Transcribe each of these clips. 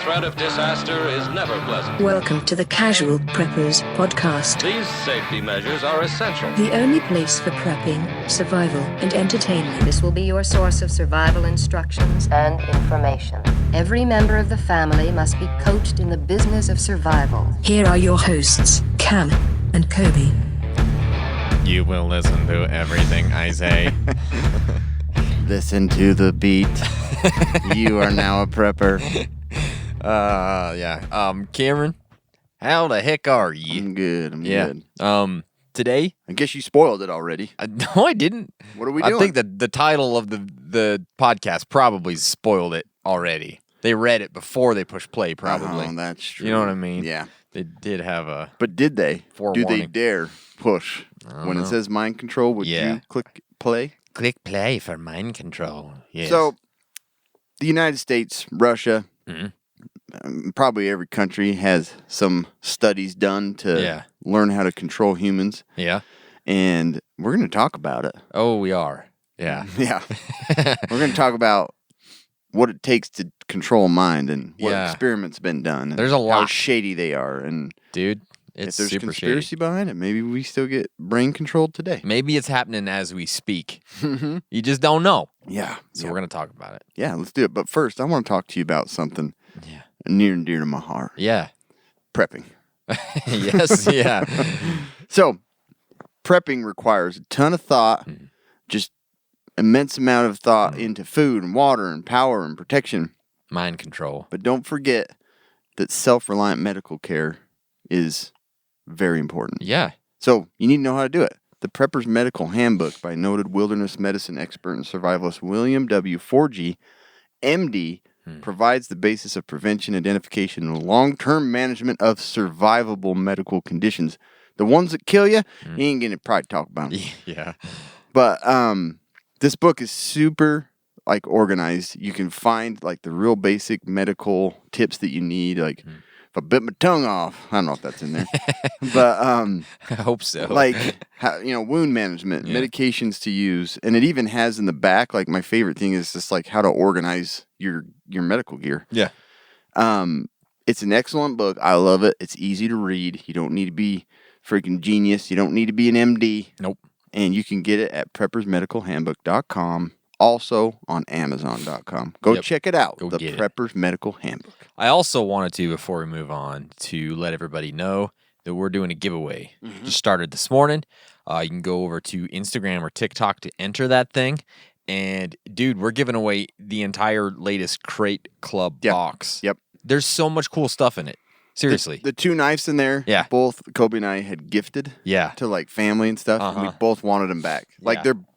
threat of disaster is never pleasant. Welcome to the Casual Preppers podcast. These safety measures are essential. The only place for prepping, survival, and entertainment. This will be your source of survival instructions and information. Every member of the family must be coached in the business of survival. Here are your hosts, Cam and Kobe. You will listen to everything I say. Listen to the beat. You are now a prepper. Cameron, how the heck are you? I'm good. I'm good. Today, I guess you spoiled it already. no, I didn't. What are we doing? I think that the title of the podcast probably spoiled it already. They read it before they pushed play, probably. Oh, that's true. You know what I mean? Yeah. They did have a. But did they? Forewarning. Do they dare push when it says mind control? Would you click play? Click play for mind control. Yes. So, the United States, Russia, probably every country has some studies done to learn how to control humans. Yeah. And we're going to talk about it. Oh, we are. Yeah. Yeah. We're going to talk about what it takes to control mind and what experiments been done. There's a lot. How shady they are. And dude, it's if there's super conspiracy shady behind it, maybe we still get brain controlled today. Maybe it's happening as we speak. You just don't know. Yeah. So we're going to talk about it. Yeah, let's do it. But first, I want to talk to you about something near and dear to my heart. Yeah. Prepping. Yes, yeah. So, prepping requires a ton of thought, just immense amount of thought into food and water and power and protection. Mind control. But don't forget that self-reliant medical care is very important. Yeah. So, you need to know how to do it. The Prepper's Medical Handbook by noted wilderness medicine expert and survivalist William W. Forgy, MD, provides the basis of prevention, identification, and long-term management of survivable medical conditions. The ones that kill you, you ain't going to probably talk about them. Yeah. But this book is super, organized. You can find, the real basic medical tips that you need, if I bit my tongue off, I don't know if that's in there, but I hope so. Wound management, medications to use, and it even has in the back. My favorite thing is just how to organize your medical gear. Yeah. It's an excellent book. I love it. It's easy to read. You don't need to be freaking genius. You don't need to be an MD. Nope. And you can get it at preppersmedicalhandbook.com. Also on Amazon.com. Go check it out. Go the get Prepper's Medical Handbook. I also wanted to, before we move on, to let everybody know that we're doing a giveaway. Just started this morning. You can go over to Instagram or TikTok to enter that thing. And, dude, we're giving away the entire latest Crate Club box. Yep. There's so much cool stuff in it. Seriously. The two knives in there, both Kobe and I had gifted to family and stuff. And we both wanted them back.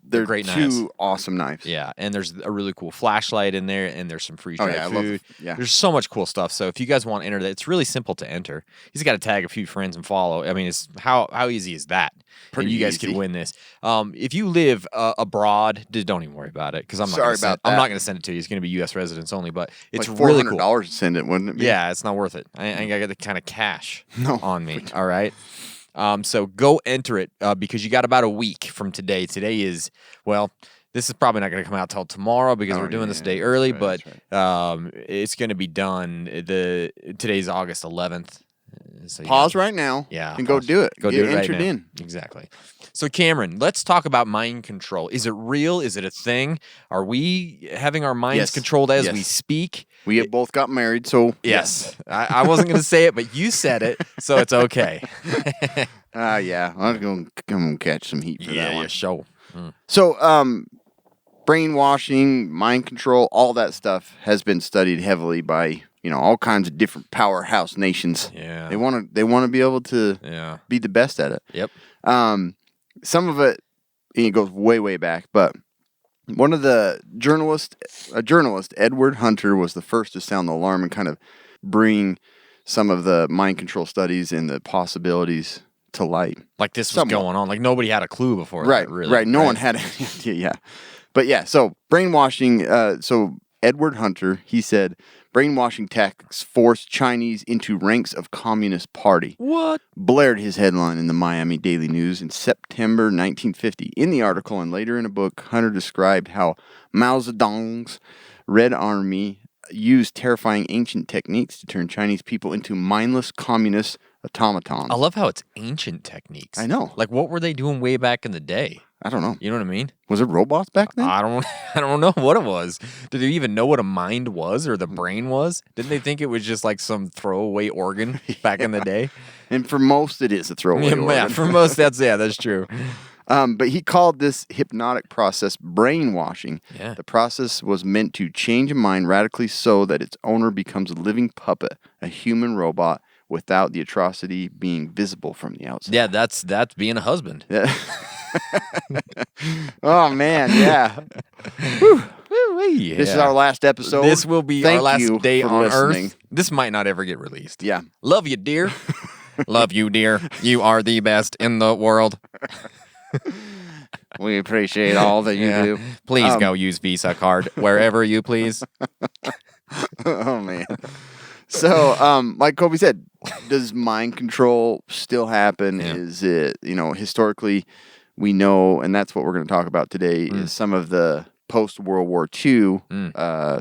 They're great two knives. awesome knives. Yeah, and there's a really cool flashlight in there, and there's some freeze-dried food. Yeah. There's so much cool stuff. So if you guys want to enter that, it's really simple to enter. You just got to tag a few friends and follow. I mean, it's how easy is that? Pretty and you guys easy. can win this. If you live abroad, don't even worry about it because I'm not going to send it to you. It's going to be U.S. residents only, but it's really cool. $400 to send it, wouldn't it be? Yeah, it's not worth it. I ain't got the kind of cash on me. All right. So go enter it because you got about a week from today. Today is, this is probably not going to come out till tomorrow because we're doing this a day early, but it's going to be done. Today's August 11th. So pause right now and go do it. Go Get do it entered right now. in. Exactly. So Cameron, let's talk about mind control. Is it real? Is it a thing? Are we having our minds controlled as we speak? We have both got married, so... Yes. I wasn't going to say it, but you said it, so it's okay. I'm going to catch some heat for that one. Yeah, sure. So, brainwashing, mind control, all that stuff has been studied heavily by, all kinds of different powerhouse nations. Yeah. They want to be able to be the best at it. Yep. Some of it goes way, way back, but one of the journalist, Edward Hunter, was the first to sound the alarm and kind of bring some of the mind control studies and the possibilities to light. Like this was going on. Like nobody had a clue before that, really. Right. No one had any idea, But so brainwashing, so Edward Hunter, he said, brainwashing tactics forced Chinese into ranks of Communist Party. What? Blared his headline in the Miami Daily News in September 1950. In the article and later in a book, Hunter described how Mao Zedong's Red Army used terrifying ancient techniques to turn Chinese people into mindless communist automatons. I love how it's ancient techniques. I know. Like, what were they doing way back in the day? I don't know. You know what I mean? Was it robots back then? I don't know what it was. Did they even know what a mind was or the brain was? Didn't they think it was just like some throwaway organ back in the day? And for most, it is a throwaway organ. Yeah, for most, that's true. But he called this hypnotic process brainwashing. Yeah. The process was meant to change a mind radically so that its owner becomes a living puppet, a human robot, without the atrocity being visible from the outside. Yeah, that's being a husband. Yeah. Oh, man, yeah. Yeah. This is our last episode. This will be Thank our last you day for on listening. Earth. This might not ever get released. Yeah. Love you, dear. Love you, dear. You are the best in the world. We appreciate all that you do. Please go use Visa card wherever you please. Oh, man. So, like Kobe said, does mind control still happen? Yeah. Is it, historically, we know, and that's what we're going to talk about today, is some of the post-World War II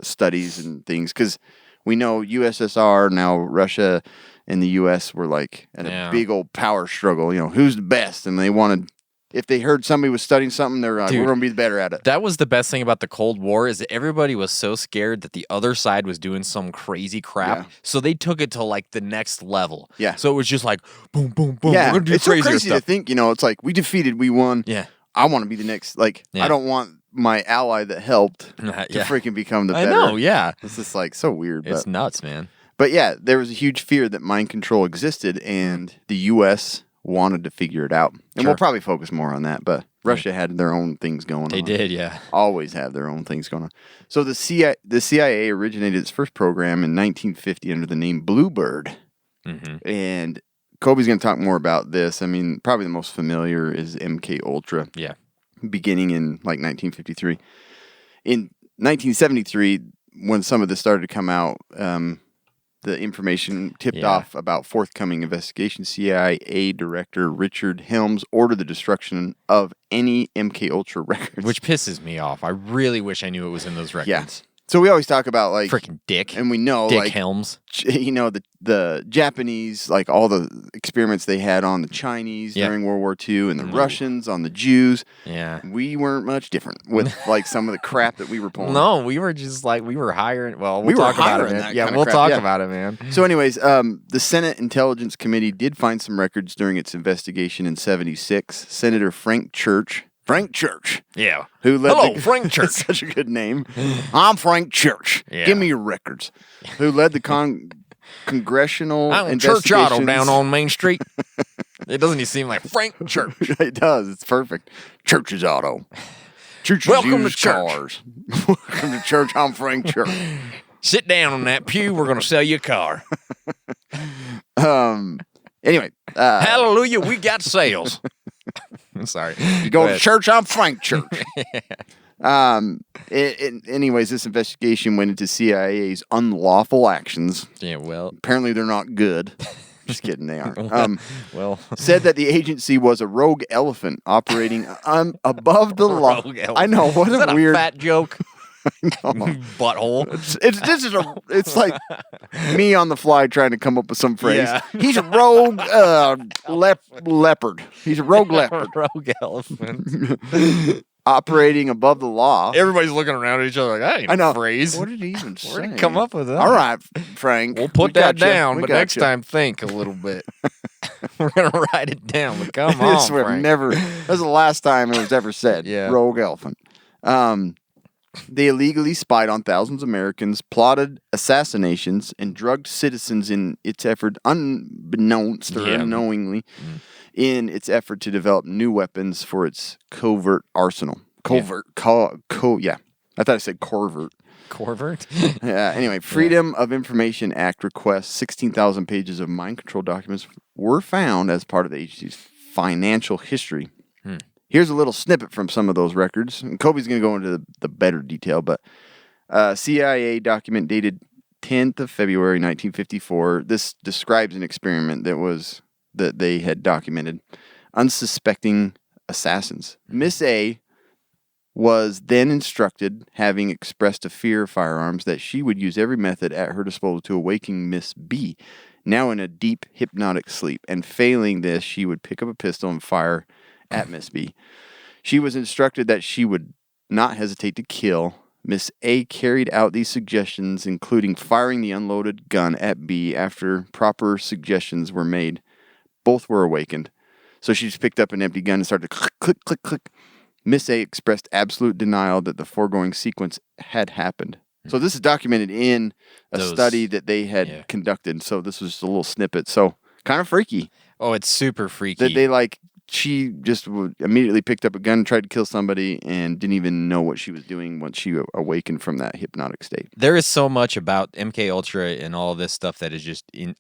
studies and things. Because we know USSR, now Russia and the U.S. were like in a big old power struggle. Who's the best? And they wanted... If they heard somebody was studying something, they're like, we're going to be better at it. That was the best thing about the Cold War is that everybody was so scared that the other side was doing some crazy crap. Yeah. So they took it to like the next level. Yeah. So it was just like, boom, boom, boom. Yeah, We're going to do it's so crazier crazy stuff. to think, it's like, we defeated, we won. Yeah. I want to be the next, Yeah. I don't want my ally that helped to Yeah. freaking become the I better. know, yeah. It's just like so weird. It's But, nuts, man. but yeah, there was a huge fear that mind control existed and the U.S. wanted to figure it out. And we'll probably focus more on that, but Russia had their own things going on. They did, yeah. Always have their own things going on. So the CIA originated its first program in 1950 under the name Bluebird. Mm-hmm. And Kobe's going to talk more about this. I mean, probably the most familiar is MKUltra. Yeah. Beginning in like 1953. In 1973, when some of this started to come out, the information tipped off about forthcoming investigation. CIA Director Richard Helms ordered the destruction of any MKUltra records. Which pisses me off. I really wish I knew it was in those records. Yeah. So we always talk about like Freaking dick. and we know Dick like Helms. The Japanese, like all the experiments they had on the Chinese during World War II and the Russians on the Jews. Yeah. We weren't much different with like some of the crap that we were pulling. No, we were just like, we were hiring. Well, We we'll were talk about it, hiring man. that Yeah, kind of we'll crap, talk yeah. about it, man. So anyways, the Senate Intelligence Committee did find some records during its investigation in 1976. Senator Frank Church, Yeah. who led Hello, Frank Church. Such a good name. I'm Frank Church. Yeah. Give me your records. Who led the congressional I'm investigations. Church Auto down on Main Street. It doesn't even seem like Frank Church. It does. It's perfect. Church's Auto. Church's Welcome to used church. cars. Welcome to church. I'm Frank Church. Sit down on that pew. We're going to sell you a car. Anyway, Hallelujah, we got sales. I'm sorry. you go to church. I'm Frank Church. Anyways, this investigation went into CIA's unlawful actions. Yeah, well. Apparently, they're not good. Just kidding, they aren't. Well. Said that the agency was a rogue elephant operating above the law. Rogue elephant. I know, what Is that a weird a fat joke? Butthole. It's like me on the fly trying to come up with some phrase. Yeah. He's a rogue leopard. He's a rogue leopard Rogue elephant. operating above the law. Everybody's looking around at each other like, that ain't I know. a phrase. What did he even say? Where did he come up with that? All right, Frank. We'll put we that gotcha. down, We but next gotcha. time think a little bit. We're going to write it down, but come I on, swear, Frank. never. That's the last time it was ever said. Yeah. Rogue elephant. They illegally spied on thousands of Americans, plotted assassinations, and drugged citizens in its effort, unbeknownst or unknowingly, in its effort to develop new weapons for its covert arsenal. Covert. Yeah. I thought I said corvert. Corvert? Yeah. Anyway, Freedom of Information Act requests 16,000 pages of mind control documents were found as part of the agency's financial history. Here's a little snippet from some of those records. And Kobe's going to go into the better detail, but CIA document dated 10th of February 1954. This describes an experiment that they had documented. Unsuspecting assassins. Miss A was then instructed, having expressed a fear of firearms, that she would use every method at her disposal to awaken Miss B, now in a deep hypnotic sleep, and failing this, she would pick up a pistol and fire at Miss B. She was instructed that she would not hesitate to kill. Miss A carried out these suggestions, including firing the unloaded gun at B after proper suggestions were made. Both were awakened. So she just picked up an empty gun and started to click, click, click, click. Miss A expressed absolute denial that the foregoing sequence had happened. So this is documented in a study that they had conducted. So this was just a little snippet. So kind of freaky. Oh, it's super freaky. That they she just immediately picked up a gun, tried to kill somebody, and didn't even know what she was doing once she awakened from that hypnotic state. There is so much about MKUltra and all this stuff that is just you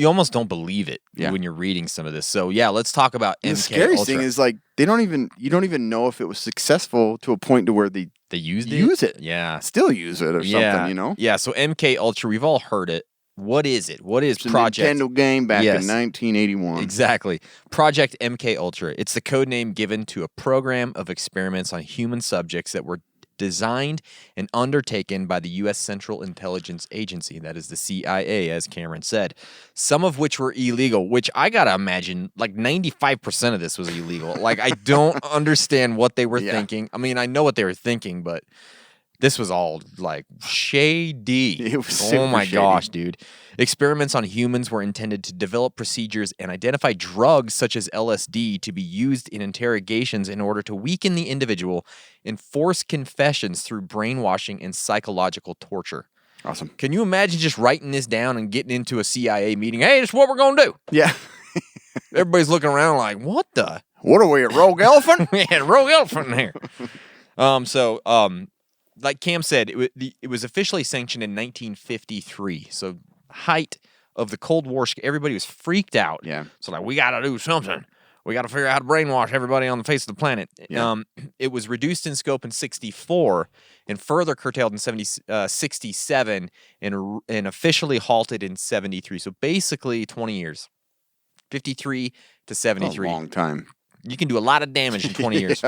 almost don't believe it when you're reading some of this. So yeah, let's talk about MKUltra. The scariest thing is you don't even know if it was successful to a point to where they used it. Yeah, still use it or something. You know. Yeah. So MKUltra, we've all heard it. What is it? What is Project? It's a Nintendo game back in 1981. Exactly. Project MKUltra. It's the code name given to a program of experiments on human subjects that were designed and undertaken by the U.S. Central Intelligence Agency, that is the CIA, as Cameron said, some of which were illegal, which I gotta imagine, 95% of this was illegal. I don't understand what they were thinking. I mean, I know what they were thinking, but this was all shady. It was super my shady. Gosh, dude. Experiments on humans were intended to develop procedures and identify drugs such as LSD to be used in interrogations in order to weaken the individual and force confessions through brainwashing and psychological torture. Awesome. Can you imagine just writing this down and getting into a CIA meeting? Hey, this is what we're going to do. Yeah. Everybody's looking around like, what the? What are we, a rogue elephant? We had a rogue elephant in here. Like Cam said, it was officially sanctioned in 1953. So height of the Cold War, everybody was freaked out. Yeah. So we got to do something. We got to figure out how to brainwash everybody on the face of the planet. Yeah. It was reduced in scope in 64 and further curtailed in 67 and officially halted in 73. So basically 20 years, 53 to 73. A long time. You can do a lot of damage in 20 years.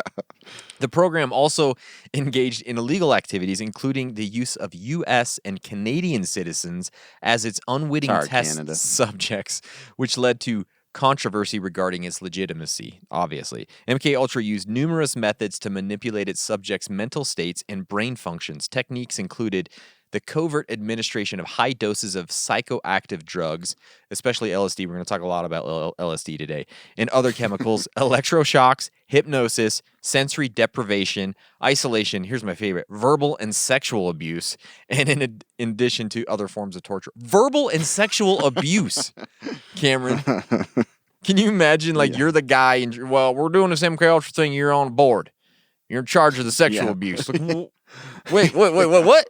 The program also engaged in illegal activities, including the use of U.S. and Canadian citizens as its unwitting test subjects, which led to controversy regarding its legitimacy, obviously. MKUltra used numerous methods to manipulate its subjects' mental states and brain functions. Techniques included the covert administration of high doses of psychoactive drugs, especially LSD. We're going to talk a lot about LSD today, and other chemicals, electroshocks, hypnosis, sensory deprivation, isolation. Here's my favorite: verbal and sexual abuse, and in addition to other forms of torture. Verbal and sexual abuse, Cameron. Can you imagine? You're the guy, and we're doing this MKUltra thing. You're on board. You're in charge of the sexual abuse. Wait, what?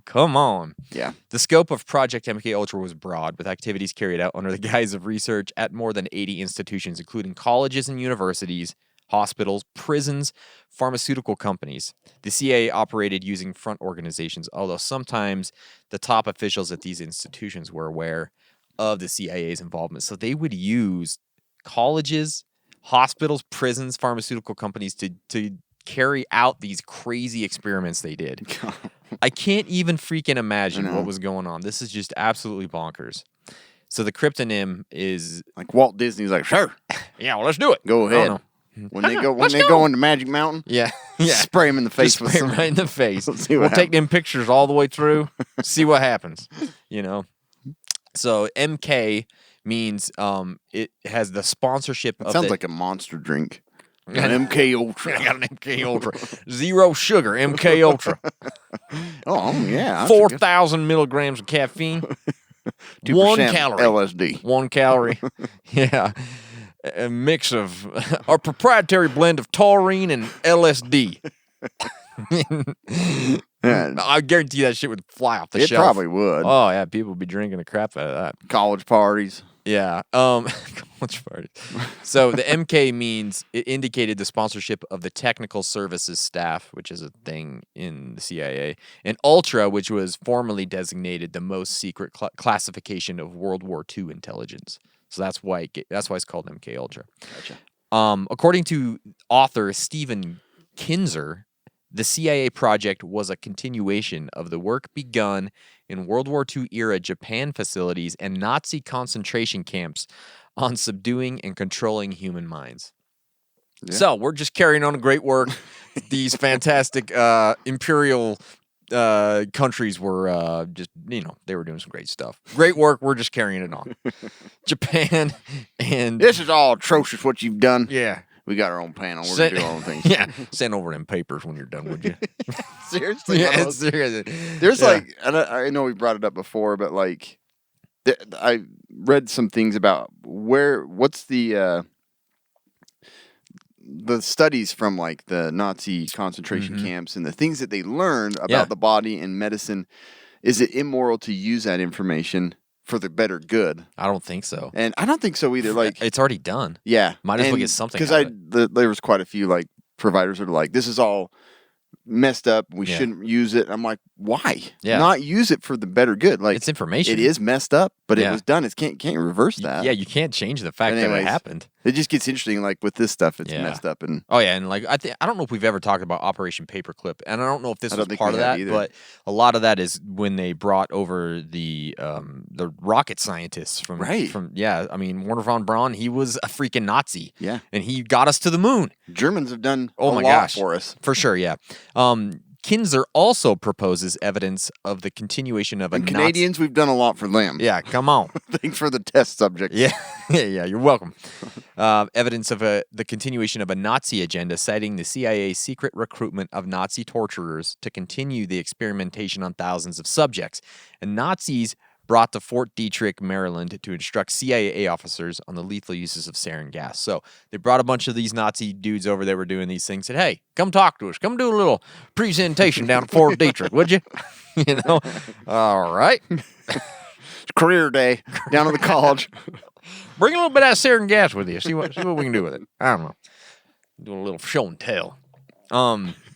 Come on. Yeah. The scope of Project MKUltra was broad, with activities carried out under the guise of research at more than 80 institutions, including colleges and universities, hospitals, prisons, pharmaceutical companies. The CIA operated using front organizations, although sometimes the top officials at these institutions were aware of the CIA's involvement. So they would use colleges, hospitals, prisons, pharmaceutical companies to carry out these crazy experiments they did. I can't even freaking imagine what was going on. This is just absolutely bonkers. So the cryptonym is Walt Disney's sure. Yeah, well, let's do it. Go ahead. When they go into Magic Mountain, yeah, spray them in the face. Just spray them right in the face. We'll take them pictures all the way through. See what happens. So MK means it has the sponsorship of sounds like a monster drink. An MKUltra. I got an MKUltra. Zero sugar, MKUltra. Oh, yeah. 4,000 milligrams of caffeine. 1 calorie. LSD. 1 calorie. Yeah. A mix of our proprietary blend of taurine and LSD. I guarantee that shit would fly off the shelf. It probably would. Oh, yeah. People would be drinking the crap out of that. College parties. Yeah. College parties. So the MK means it indicated the sponsorship of the technical services staff, which is a thing in the CIA, and Ultra, which was formerly designated the most secret classification of World War II intelligence. So that's why it's called MKUltra. Gotcha. According to author Stephen Kinzer, the CIA project was a continuation of the work begun in World War II era Japan facilities and Nazi concentration camps on subduing and controlling human minds. Yeah. So we're just carrying on a great work. These fantastic imperial countries were just, they were doing some great stuff. Great work. We're just carrying it on. Japan and... This is all atrocious what you've done. Yeah. We got our own panel. We're going to do our own things. Yeah. Send over them papers when you're done, would you? Seriously? Yeah, seriously. There's and I know we brought it up before, but I read some things about what's the studies from the Nazi concentration camps and the things that they learned about the body and medicine. Is it immoral to use that information for the better good? I don't think so. And I don't think so either. It's already done. Yeah. Might as well get something out of it. There was quite a few providers that are like, this is all messed up. We shouldn't use it. I'm like, why? Yeah. Not use it for the better good. It's information. It is messed up, but it was done. It can't reverse that. Yeah, you can't change the fact that it happened. It just gets interesting. With this stuff, it's messed up. And and I don't know if we've ever talked about Operation Paperclip, and I don't know if this was part of that, either. But a lot of that is when they brought over the rocket scientists from I mean, Werner von Braun, he was a freaking Nazi. Yeah, and he got us to the moon. Germans have done a lot for us. For sure, yeah. Kinzer also proposes evidence of the continuation of Canadians, we've done a lot for them. Yeah, come on. Thanks for the test subject. Yeah, yeah, you're welcome. Evidence of the continuation of a Nazi agenda, citing the CIA's secret recruitment of Nazi torturers to continue the experimentation on thousands of subjects. And Nazis brought to Fort Detrick, Maryland, to instruct CIA officers on the lethal uses of sarin gas. So they brought a bunch of these Nazi dudes over that were doing these things, said, hey, come talk to us. Come do a little presentation down at Fort Detrick, would you? All right. It's career day down at the college. Bring a little bit of that sarin gas with you. See what we can do with it. I don't know. Do a little show and tell.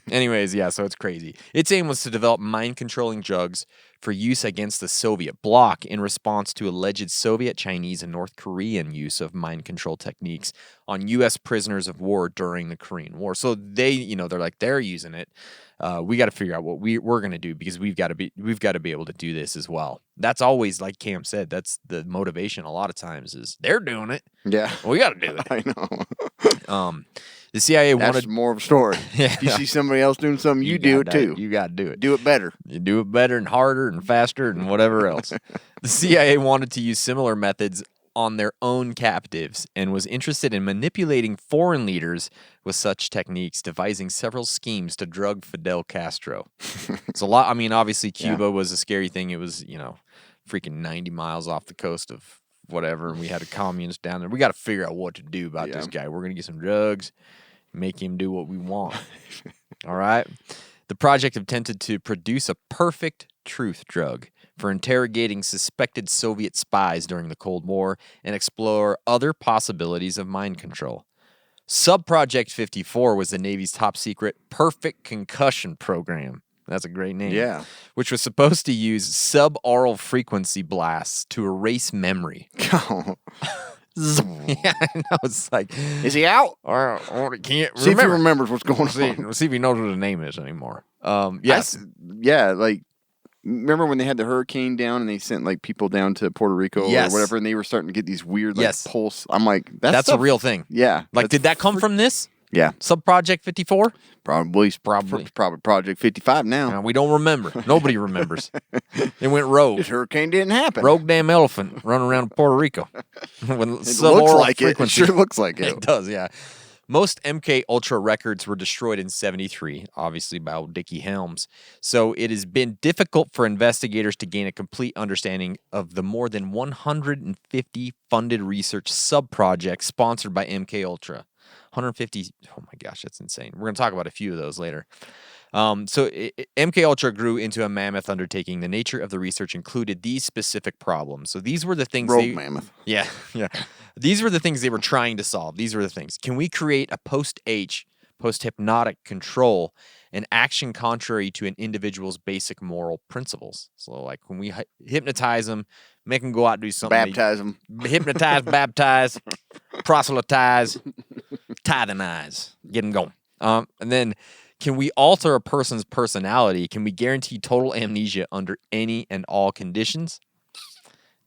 Anyways, yeah, so it's crazy. Its aim was to develop mind-controlling drugs for use against the Soviet bloc in response to alleged Soviet, Chinese, and North Korean use of mind control techniques on U.S. prisoners of war during the Korean War. So they, they're like, they're using it. We got to figure out what we're going to do because we've got to be able to do this as well. That's always, like Cam said, that's the motivation a lot of times is they're doing it. Yeah. We got to do it. I know. The CIA That's wanted more of a story. If you see somebody else doing something, you do it too. You got to do it. Do it better. You do it better and harder and faster and whatever else. The CIA wanted to use similar methods on their own captives and was interested in manipulating foreign leaders with such techniques, devising several schemes to drug Fidel Castro. It's a lot. I mean, obviously, Cuba was a scary thing. It was, freaking 90 miles off the coast of whatever, and we had a communist down there. We got to figure out what to do about this guy. We're going to get some drugs, make him do what we want. All right? The project attempted to produce a perfect truth drug for interrogating suspected Soviet spies during the Cold War and explore other possibilities of mind control. Subproject 54 was the Navy's top secret perfect concussion program. That's a great name. Yeah. Which was supposed to use subaural frequency blasts to erase memory. Yeah, I know. It's like, is he out? Or can't see if he remembers what's going on. See if he knows what his name is anymore. Yes. Remember when they had the hurricane down and they sent people down to Puerto Rico or whatever, and they were starting to get these weird pulse. I'm like, that's a real thing. Yeah. Did that come from this? Yeah. Subproject 54? Probably Project 55 now. We don't remember. Nobody remembers. It went rogue. This hurricane didn't happen. Rogue damn elephant running around Puerto Rico. When it looks like it. It sure looks like it. It does, yeah. Most MKUltra records were destroyed in 1973, obviously by old Dickie Helms. So it has been difficult for investigators to gain a complete understanding of the more than 150 funded research sub-projects sponsored by MKUltra. 150, oh my gosh, that's insane. We're going to talk about a few of those later. MKUltra grew into a mammoth undertaking. The nature of the research included these specific problems. So these were the things mammoth. Yeah. These were the things they were trying to solve. These were the things. Can we create a post-hypnotic control, an action contrary to an individual's basic moral principles? So when we hypnotize them, make them go out and do something. Baptize them. Hypnotize, baptize, proselytize. tie the knives, get them going. And then, can we alter a person's personality? Can we guarantee total amnesia under any and all conditions?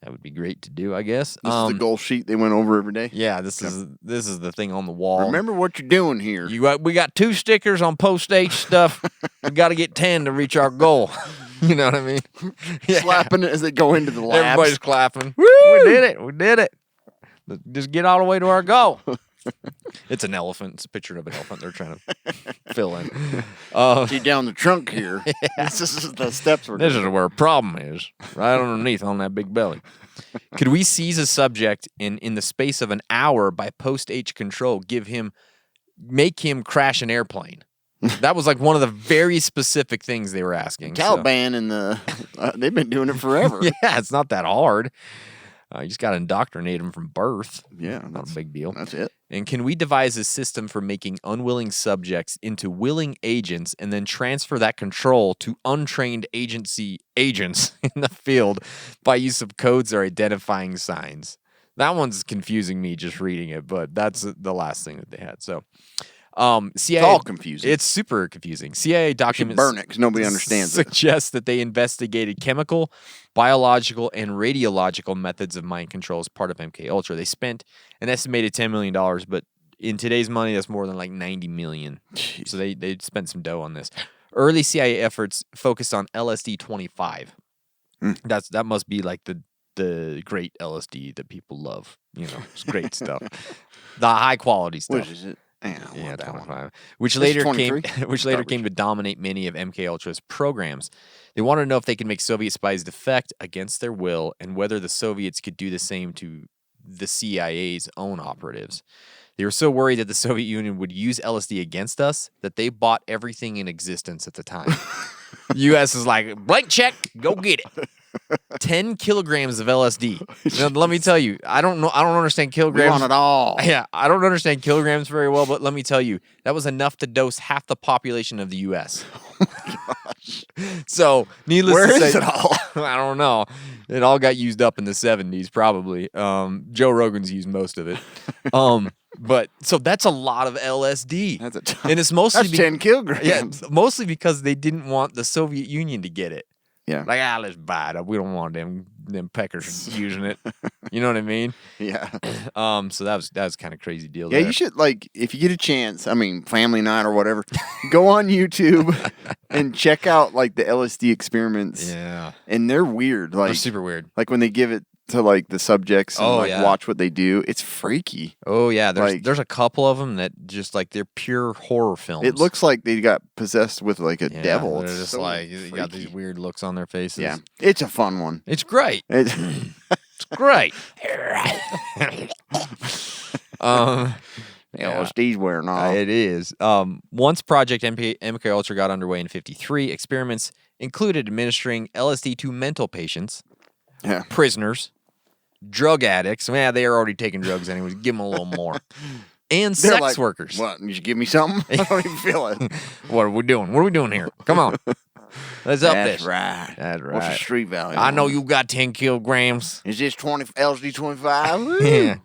That would be great to do, I guess. This is the goal sheet they went over every day. Yeah, this is the thing on the wall. Remember what you're doing here. We got 2 stickers on post-H stuff. We got to get 10 to reach our goal. You know what I mean? Yeah. Slapping it as they go into the labs. Everybody's clapping. Woo! We did it. Just get all the way to our goal. It's an elephant. It's a picture of an elephant they're trying to fill in. See down the trunk here. This is the steps we're This doing. is where a problem is. Right underneath on that big belly. Could we seize a subject in the space of an hour by post-H control, make him crash an airplane? That was like one of the very specific things they were asking. Taliban and they've been doing it forever. Yeah, it's not that hard. You just got to indoctrinate them from birth. Yeah. Not a big deal. That's it. And can we devise a system for making unwilling subjects into willing agents and then transfer that control to untrained agents in the field by use of codes or identifying signs? That one's confusing me just reading it, but that's the last thing that they had. So, CIA, It's all confusing. It's super confusing. CIA documents burn it because nobody understands it. suggest that they investigated chemical, biological, and radiological methods of mind control as part of MKUltra. They spent an estimated $10 million, but in today's money, that's more than like $90 million. Jeez. So they spent some dough on this. Early CIA efforts focused on LSD 25. That must be like the great LSD that people love. You know, it's great stuff. The high quality stuff. What is it? Yeah, that one. 25. Which This later is came 23? which later came to dominate many of MKUltra's programs. They wanted to know if they could make Soviet spies defect against their will and whether the Soviets could do the same to the CIA's own operatives. They were so worried that the Soviet Union would use LSD against us that they bought everything in existence at the time. U.S. is like, blank check, go get it. 10 kilograms of LSD. Now, let me tell you, I don't understand We kilograms. want it all. Yeah, I don't understand kilograms very well, but let me tell you, that was enough to dose half the population of the U.S. So, needless Where to is say, it all? I don't know. It all got used up in the 70s, probably. Joe Rogan's used most of it. But so that's a lot of LSD. That's a ton. And it's mostly That's 10 kilograms. Yeah, mostly because they didn't want the Soviet Union to get it. Yeah. Like, let's buy it up. We don't want them peckers using it. You know what I mean? Yeah. So that was kind of crazy deal. Yeah, there. you should, like, if you get a chance, I mean, family night or whatever, go on YouTube and check out, like, the LSD experiments. Yeah. And they're weird. Like, They're super weird. Like, when they give it to, like, the subjects and, yeah. watch what they do, it's freaky. Oh yeah, Like- there's a couple of them that just like they're pure horror films. It looks like they got possessed with, like, a Yeah, devil. They're It's just so like you got freaky. these weird looks on their faces. Yeah. It's a fun one. It's great. It's It's great. LSD's wearing off. It is. Once Project MKUltra got underway in '53, experiments included administering LSD to mental patients, Yeah. prisoners, drug addicts. Yeah, they are already taking drugs anyways. Give them a little more. And They're sex like, workers. What? You should give me something? I don't even feel it. What are we doing? What are we doing here? Come on. Let's up That's this. right. That's right. What's the street value? I know on it? you got 10 kilograms. Is this LSD 25? Yeah.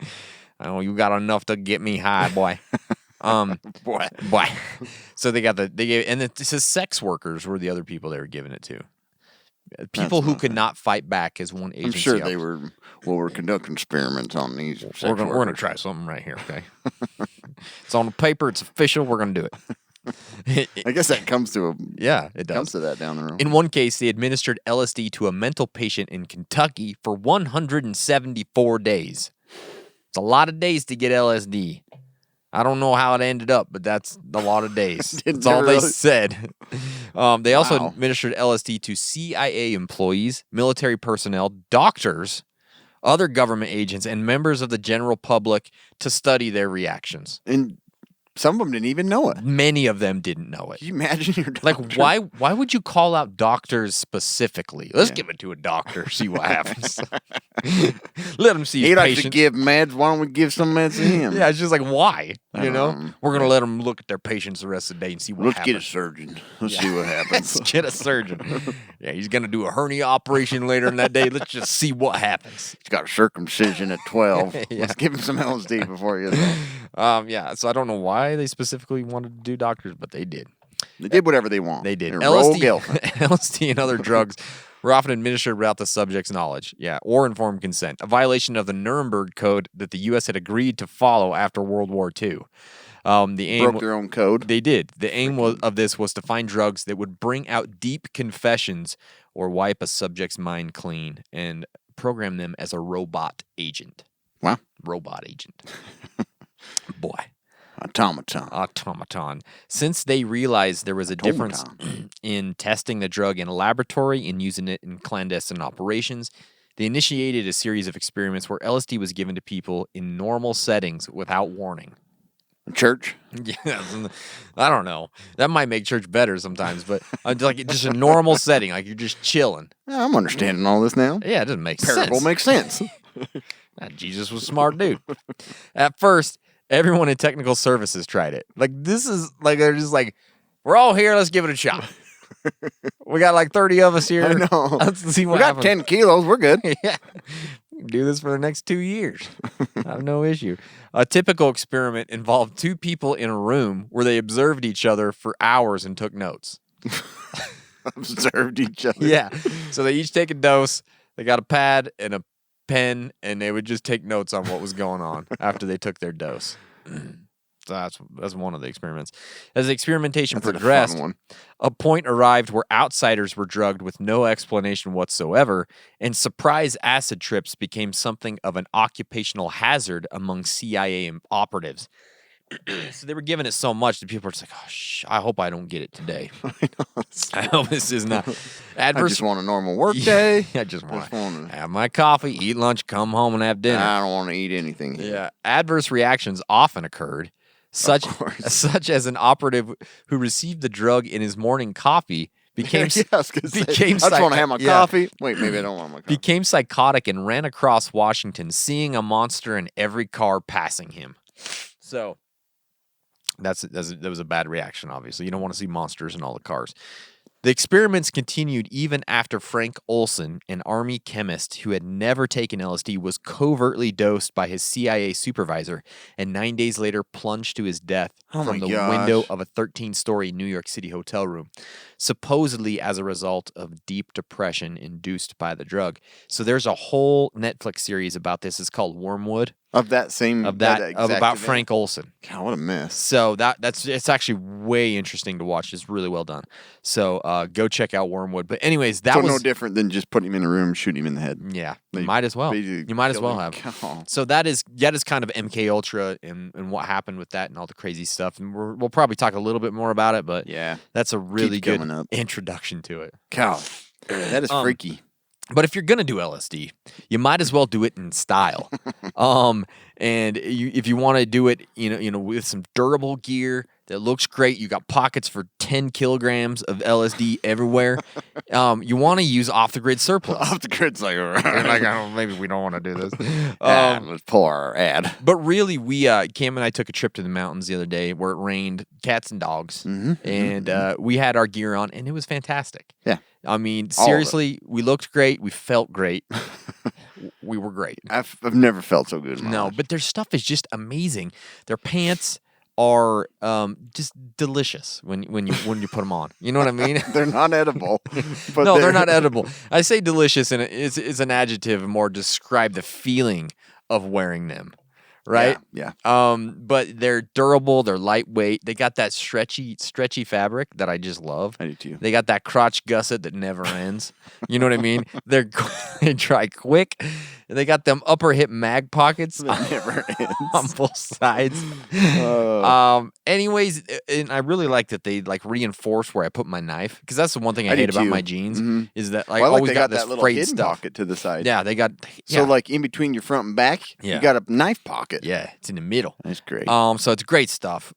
I know you got enough to get me high, boy. Boy. Boy. So they gave, and it says sex workers were the other people they were giving it to. People who could not fight back as one I'm agency. sure they were. Well, we're conducting experiments on these. We're gonna try something right here, okay? It's on the paper. It's official. We're gonna do it. I guess that comes to Yeah, it does. comes to that down the road. In one case, they administered LSD to a mental patient in Kentucky for 174 days. It's a lot of days to get LSD. I don't know how it ended up, but that's a lot of days. That's all they said. They also administered LSD to CIA employees, military personnel, doctors, other government agents, and members of the general public to study their reactions. And Some of them didn't even know it. Many of them didn't know it. Can you imagine your doctor? Like, why would you call out doctors specifically? Let's give it to a doctor, see what happens. Let him see his He likes patient. to give meds. Why don't we give some meds to him? Yeah, it's just like, why? You know? We're going to let them look at their patients the rest of the day and see what Let's happens. get a surgeon. Let's see what happens. Let's get a surgeon. Yeah, he's going to do a hernia operation later in that day. Let's just see what happens. He's got a circumcision at 12. Yeah. Let's give him some LSD before he gets Yeah, so I don't know why they specifically wanted to do doctors, but they did. They did whatever they want. They did. They're rogue elephant. LSD and other drugs were often administered without the subject's knowledge, or informed consent, a violation of the Nuremberg Code that the U.S. had agreed to follow after World War II. The aim Broke their own code. They did. The aim of this was to find drugs that would bring out deep confessions or wipe a subject's mind clean and program them as a robot agent. Wow. Robot agent. Boy. Automaton. Since they realized there was a difference in testing the drug in a laboratory and using it in clandestine operations, they initiated a series of experiments where LSD was given to people in normal settings without warning. Church? Yeah, I don't know. That might make church better sometimes, but like just a normal setting, like you're just chilling. Yeah, I'm understanding all this now. Yeah, it doesn't make Parable sense. makes sense. Jesus was a smart dude. At first, everyone in technical services tried it. Like, this is like, they're just like, we're all here, let's give it a shot. We got like 30 of us here. I know. Let's see what We got happens. 10 kilos. We're good. Yeah. Do this for the next 2 years. I have no issue. A typical experiment involved two people in a room where they observed each other for hours and took notes. Observed each other. Yeah. So they each take a dose. They got a pad and a pen, and they would just take notes on what was going on after they took their dose. So that's one of the experiments. As the experimentation That's progressed, a fun one. a point arrived where outsiders were drugged with no explanation whatsoever, and surprise acid trips became something of an occupational hazard among CIA operatives. So they were giving it so much that people were just like, oh, I hope I don't get it today. I hope this is not adverse. I just want a normal work day. I just want to have my coffee, eat lunch, come home, and have dinner. I don't want to eat anything. Yeah. Adverse reactions often occurred, such as an operative who received the drug in his morning coffee became I just want to have my coffee. Wait, maybe I don't want my coffee. Became psychotic and ran across Washington, seeing a monster in every car passing him. So that was a bad reaction, obviously. You don't want to see monsters in all the cars. The experiments continued even after Frank Olson, an Army chemist who had never taken LSD, was covertly dosed by his CIA supervisor and 9 days later plunged to his death from the window of a 13-story New York City hotel room, supposedly as a result of deep depression induced by the drug. So there's a whole Netflix series about this. It's called Wormwood. About About Frank Olson. God, what a mess. So it's actually way interesting to watch. It's really well done. So go check out Wormwood. But anyways, that was no different than just putting him in a room and shooting him in the head. Yeah, you might as well. You might as well have. Oh. So that is kind of MKUltra and what happened with that and all the crazy stuff. And we'll probably talk a little bit more about it. But yeah, that's a really Keeps good coming up. introduction to it. God, that is freaky. But if you're gonna do LSD, you might as well do it in style. And if you want to do it, you know, with some durable gear that looks great, you got pockets for 10 kilograms of LSD everywhere. You want to use off the grid surplus. Off the grid's like, maybe we don't want to do this. Let's pull our ad. But really, Cam and I took a trip to the mountains the other day where it rained cats and dogs, and we had our gear on, and it was fantastic. Yeah. I mean, seriously, we looked great. We felt great. We were great. I've never felt so good in my life. But their stuff is just amazing. Their pants are just delicious when you put them on. You know what I mean? They're not edible. But No, they're not edible. I say delicious, and it's an adjective more to describe the feeling of wearing them. Right? Yeah. But they're durable, they're lightweight. They got that stretchy fabric that I just love. I do too. They got that crotch gusset that never ends. You know what I mean? They dry quick. They got them upper hip mag pockets Never ends. on both sides. Anyways, and I really like that they like reinforce where I put my knife because that's the one thing I hate about my jeans is that like Well, I like always they got got this that little frayed hidden stuff. pocket to the side. Yeah, they got So like in between your front and back, Yeah. you got a knife pocket. yeah, it's in the middle. That's great. So it's great stuff.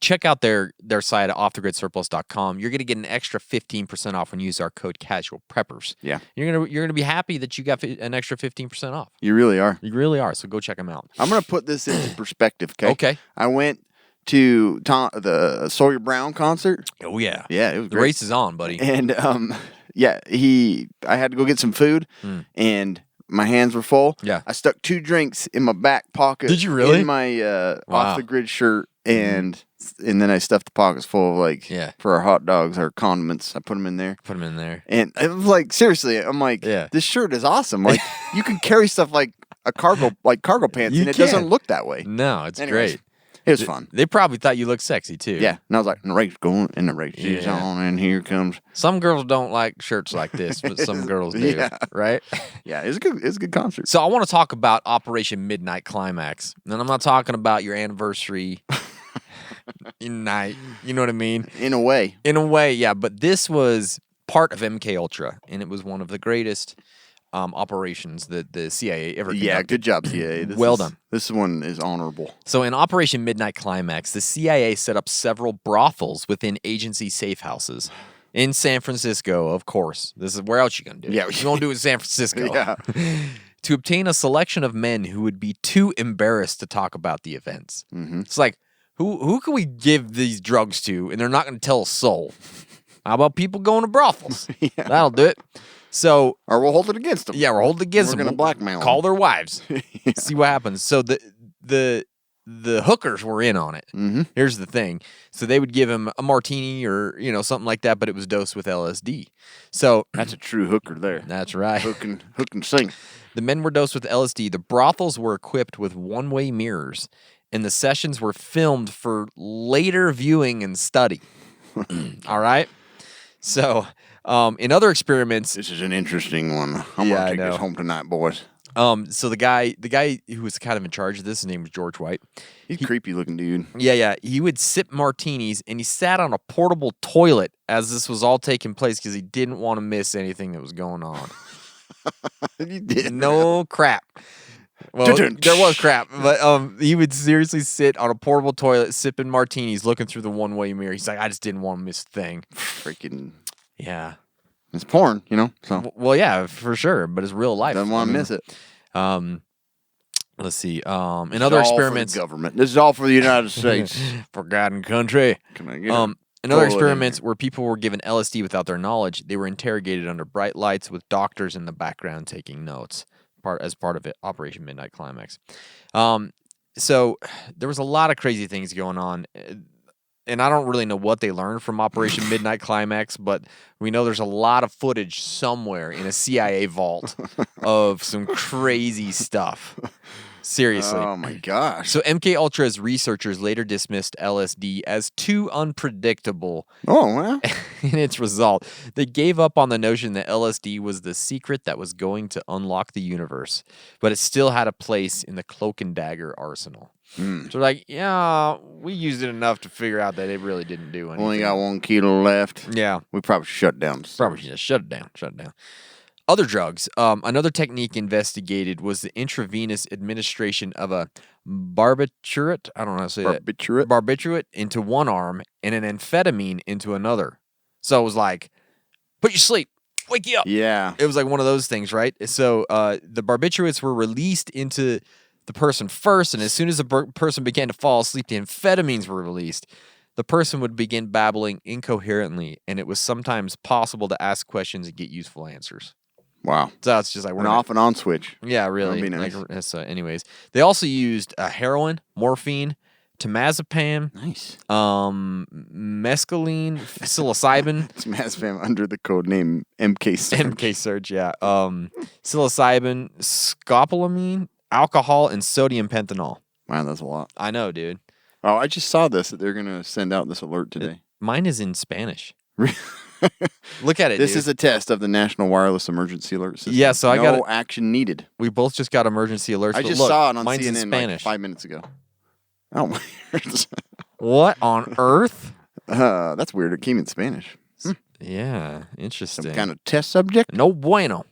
Check out their site at offthegridsurplus.com. You're gonna get an extra 15% off when you use our code Casual Preppers. Yeah. You're gonna be happy that you got an extra 15% off. You really are. You really are. So go check them out. I'm gonna put this into perspective. Okay. Okay. I went to the Sawyer Brown concert. Oh yeah. Yeah, it was The great. race is on, buddy. And I had to go get some food, and my hands were full. Yeah. I stuck 2 drinks in my back pocket. Did you really? In my Wow. off the grid shirt, and then I stuffed the pockets full of for our hot dogs, our condiments. I put them in there. Put them in there. And it was like, seriously, I'm like, this shirt is awesome. Like, you can carry stuff like cargo pants, You and it can. doesn't look that way. No, it's Anyways, great. It was fun. They probably thought you looked sexy too. Yeah. And I was like, and the race going, and the race is Yeah. on, and here comes. Some girls don't like shirts like this, but some girls do. Yeah. Right? Yeah, it was a good concert. So I want to talk about Operation Midnight Climax. And I'm not talking about your anniversary night. You know what I mean? In a way. In a way, yeah. But this was part of MKUltra, and it was one of the greatest operations that the CIA ever conducted. Yeah, good job, CIA. Well done. This one is honorable. So in Operation Midnight Climax, the CIA set up several brothels within agency safe houses. In San Francisco, of course. This is where else you gonna do it? Yeah. You're gonna do it in San Francisco. Yeah. To obtain a selection of men who would be too embarrassed to talk about the events. Mm-hmm. It's like, who can we give these drugs to and they're not gonna tell a soul? How about people going to brothels? Yeah. That'll do it. So, Or we'll hold it against them. yeah, we're holding against We're them. gonna blackmail them. Call their wives. Yeah. See what happens. So the hookers were in on it. Mm-hmm. Here's the thing. So they would give him a martini or, something like that, but it was dosed with LSD. So That's a true hooker there. that's right. Hook and sing. The men were dosed with LSD. The brothels were equipped with one-way mirrors, and the sessions were filmed for later viewing and study. All right? So, in other experiments, This is an interesting one. I'm Yeah, gonna I take know. this home tonight, boys. so the guy who was kind of in charge of this, his name was George White. He's a creepy looking dude. Yeah. He would sip martinis, and he sat on a portable toilet as this was all taking place because he didn't want to miss anything that was going on. He did. No crap. Well, there was crap, but he would seriously sit on a portable toilet sipping martinis, looking through the one-way mirror. He's like, I just didn't want to miss a thing. Freaking. Yeah. It's porn, so Well, yeah, for sure, but it's real life. doesn't want to miss it. Let's see. In This other is all for the experiments, government. This is all for the United States. forgotten country. Can I get In other Throw it in experiments where people were given LSD without their knowledge, they were interrogated under bright lights with doctors in the background taking notes, as part of it, Operation Midnight Climax. So there was a lot of crazy things going on, and I don't really know what they learned from Operation Midnight Climax, but we know there's a lot of footage somewhere in a CIA vault of some crazy stuff. Seriously. Oh my gosh. So MKUltra's researchers later dismissed LSD as too unpredictable Oh well. in its result. They gave up on the notion that LSD was the secret that was going to unlock the universe, but it still had a place in the cloak and dagger arsenal. So they're like, yeah, we used it enough to figure out that it really didn't do anything. Only got 1 kilo left. Yeah. We probably shut down. Probably just shut it down. Other drugs. Another technique investigated was the intravenous administration of a barbiturate. I don't know how to say that. Barbiturate? Barbiturate into one arm and an amphetamine into another. So it was like, put you to sleep, wake you up. Yeah. It was like one of those things, right? So the barbiturates were released into the person first, and as soon as the person began to fall asleep, the amphetamines were released. The person would begin babbling incoherently, and it was sometimes possible to ask questions and get useful answers. Wow. So it's just like An off and on switch. Yeah, really. That'd be nice. Like, so anyways, they also used heroin, morphine, temazepam, Nice. mescaline, psilocybin, It's Mazfam under the code name MK Surge. MK Surge, yeah, psilocybin, scopolamine, alcohol, and sodium pentanol. Wow, that's a lot. I know, dude. Oh, I just saw this that they're gonna send out this alert today. Mine is in Spanish. Look at it. This dude. is a test of the National Wireless Emergency Alert System. Yeah, so I got no action needed. We both just got emergency alerts. I but just look, saw it on mine's in CNN Spanish. like 5 minutes ago. Oh, weird. What on earth? That's weird. It came in Spanish. Yeah, interesting. Some kind of test subject? No bueno.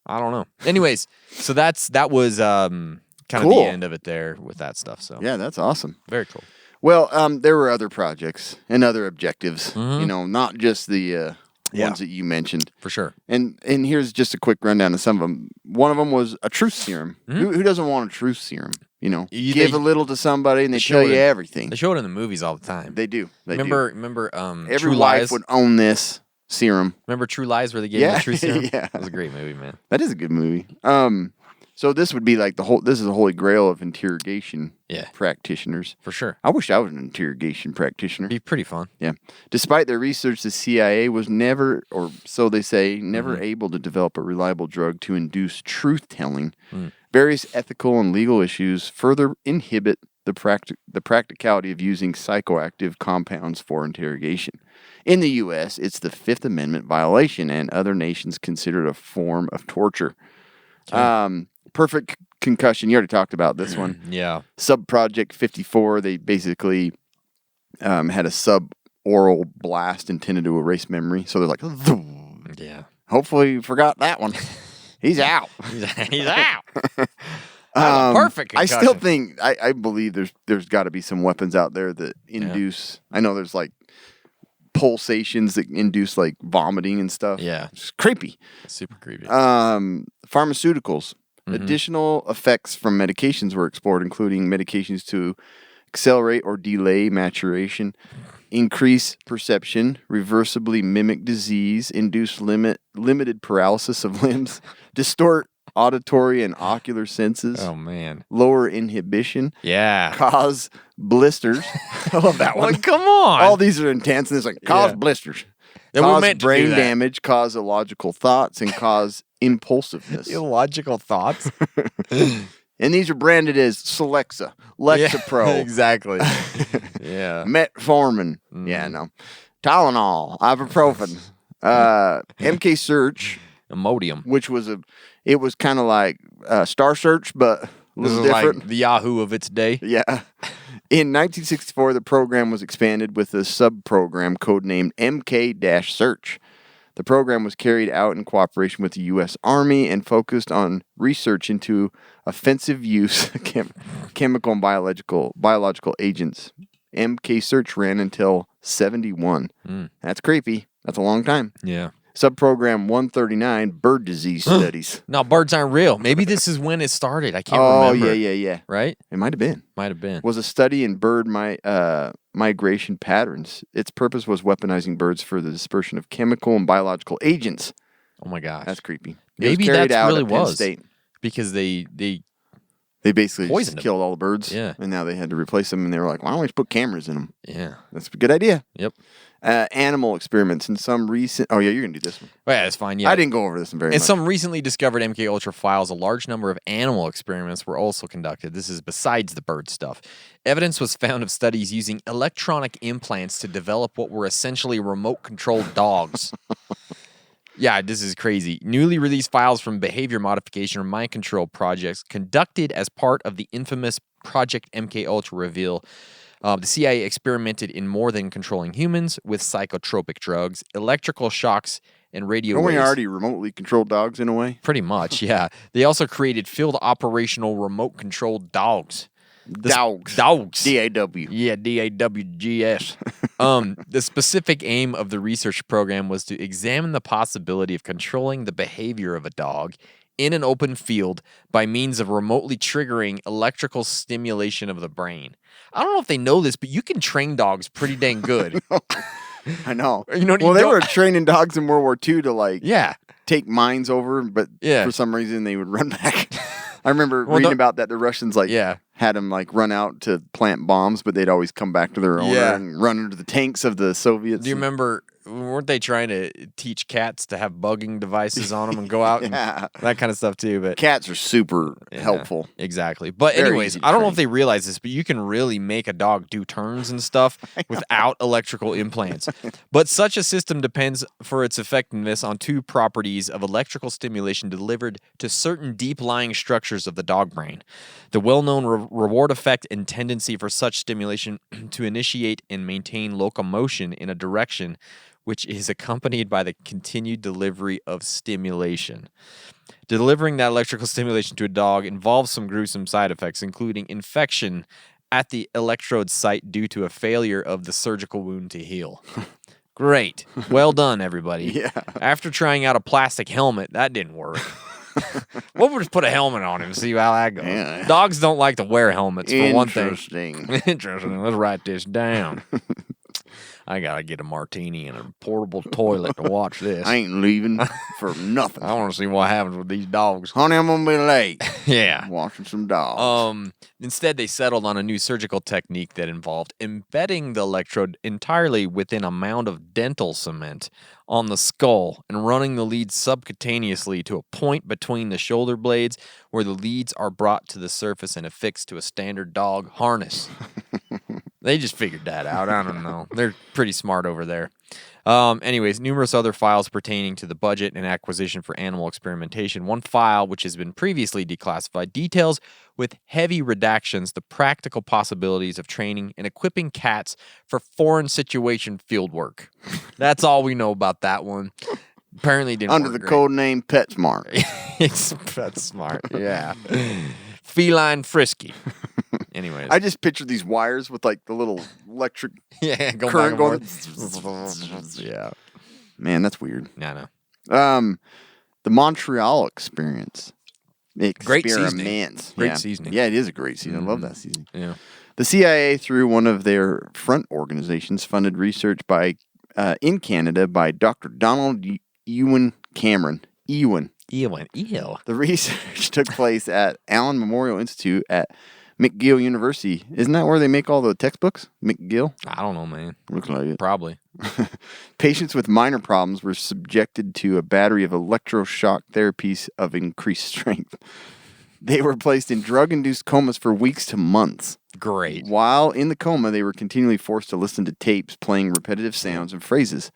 I don't know. Anyways, so that was kind of Cool. the end of it there with that stuff. So Yeah, that's awesome. very cool. Well, there were other projects and other objectives, Mm-hmm. not just the ones that you mentioned. For sure. And here's just a quick rundown of some of them. One of them was a truth serum. Mm-hmm. Who doesn't want a truth serum? Give They- a little to somebody and they show tell it you in- everything. They show it in the movies all the time. They do. They remember Every True wife Lies? would own this serum. Remember True Lies where they gave Yeah, the True Serum? yeah. That was a great movie, man. That is a good movie. So this would be like this is the holy grail of interrogation practitioners. For sure. I wish I was an interrogation practitioner. Be pretty fun. Yeah. Despite their research, the CIA was never, or so they say, never able to develop a reliable drug to induce truth-telling. Various ethical and legal issues further inhibit the practicality of using psychoactive compounds for interrogation. In the U.S., it's the Fifth Amendment violation, and other nations consider it a form of torture. Perfect concussion. You already talked about this one. Yeah. Sub-Project 54, they basically had a sub-oral blast intended to erase memory. So they're like, "Zoom." Yeah. Hopefully you forgot that one. He's out. He's out. Perfect I concussion. still think, I believe there's got to be some weapons out there that induce, I know there's like pulsations that induce like vomiting and stuff. Yeah. It's creepy. Super creepy. Pharmaceuticals. Additional effects from medications were explored, including medications to accelerate or delay maturation, increase perception, reversibly mimic disease, induce limited paralysis of limbs, distort auditory and ocular senses, oh, man. lower inhibition, Yeah. cause blisters. I love that one. Well, come on. All these are intense, and it's like cause Yeah. blisters, And we're cause meant to do brain that. damage, cause illogical thoughts, and cause impulsiveness. Illogical thoughts. And these are branded as Celexa, Lexapro, exactly. Yeah. Metformin. Yeah, no. Tylenol, ibuprofen. MK Search, Imodium. which was it was kind of like Star Search, but a This is little different. like the Yahoo of its day. Yeah. In 1964, the program was expanded with a sub-program codenamed MK-Search. The program was carried out in cooperation with the U.S. Army and focused on research into offensive use of chemical and biological agents. MK-Search ran until 71. That's creepy. That's a long time. Yeah. Subprogram 139, bird disease studies. No, birds aren't real. Maybe this is when it started. I can't Oh, remember. yeah. Right? It might have been. Might have been. Was a study in bird migration patterns. Its purpose was weaponizing birds for the dispersion of chemical and biological agents. Oh my gosh. That's creepy. It Maybe carried that's out really at Penn was. State. Because they They basically just Poisoned 'em. killed all the birds. Yeah. And now they had to replace them, and they were like, why don't we just put cameras in them? yeah. That's a good idea. Yep. Animal experiments in some recent... Oh, yeah, you're going to do this one. Well, yeah, it's fine. Yeah. I didn't go over this one very In much. some recently discovered MKUltra files, a large number of animal experiments were also conducted. This is besides the bird stuff. Evidence was found of studies using electronic implants to develop what were essentially remote-controlled dogs. Yeah, this is crazy. Newly released files from behavior modification or mind control projects conducted as part of the infamous Project MKUltra reveal the CIA experimented in more than controlling humans with psychotropic drugs, electrical shocks, and radio Don't we waves. already remotely controlled dogs in a way? Pretty much, yeah. They also created field operational remote controlled dogs. Dogs. Dogs. D-A-W. Yeah, DAWGS. The specific aim of the research program was to examine the possibility of controlling the behavior of a dog in an open field by means of remotely triggering electrical stimulation of the brain. I don't know if they know this, but you can train dogs pretty dang good. I know. You know, well, you they don't- were training dogs in World War II to like Yeah. take mines over, but Yeah. for some reason they would run back. I remember Well, reading no- about that. The Russians like Yeah. had them like run out to plant bombs, but they'd always come back to their owner Yeah. and run into the tanks of the Soviets. Do you remember weren't they trying to teach cats to have bugging devices on them and go out and that kind of stuff too? But cats are super helpful. Exactly. But Very anyways, easy to I don't know train. if they realize this, but you can really make a dog do turns and stuff without electrical implants. But such a system depends for its effectiveness on two properties of electrical stimulation delivered to certain deep-lying structures of the dog brain. The well-known reward effect and tendency for such stimulation to initiate and maintain locomotion in a direction which is accompanied by the continued delivery of stimulation. Delivering that electrical stimulation to a dog involves some gruesome side effects, including infection at the electrode site due to a failure of the surgical wound to heal. Great. Well done, everybody. Yeah. After trying out a plastic helmet, that didn't work. What would just put a helmet on him and see how that goes? Yeah. Dogs don't like to wear helmets, for one thing. Interesting. Interesting. Let's write this down. I gotta get a martini and a portable toilet to watch this. I ain't leaving for nothing. I want to see what happens with these dogs. Honey, I'm gonna be late. Yeah. Watching some dogs. Instead, they settled on a new surgical technique that involved embedding the electrode entirely within a mound of dental cement on the skull and running the leads subcutaneously to a point between the shoulder blades where the leads are brought to the surface and affixed to a standard dog harness. They just figured that out. I don't know. They're pretty smart over there. Anyways, numerous other files pertaining to the budget and acquisition for animal experimentation. One file, which has been previously declassified, details with heavy redactions the practical possibilities of training and equipping cats for foreign situation field work. That's all we know about that one. Apparently didn't Under work the great. code name PetSmart. It's PetSmart, yeah. Feline Frisky. Anyways. I just picture these wires with like the little electric Yeah, going current back going. and forth. Yeah. Man, that's weird. Yeah, I know. The Montreal experience. Great seasoning. Experiments. Great Yeah. seasoning. Yeah, it is a great season. I love that season. Yeah. The CIA, through one of their front organizations, funded research in Canada by Dr. Donald Ewan Cameron. Ewan. Ew. The research took place at Allen Memorial Institute at McGill University. Isn't that where they make all the textbooks? McGill? I don't know, man. Looks like it. Probably. Patients with minor problems were subjected to a battery of electroshock therapies of increased strength. They were placed in drug-induced comas for weeks to months. Great. While in the coma, they were continually forced to listen to tapes playing repetitive sounds and phrases.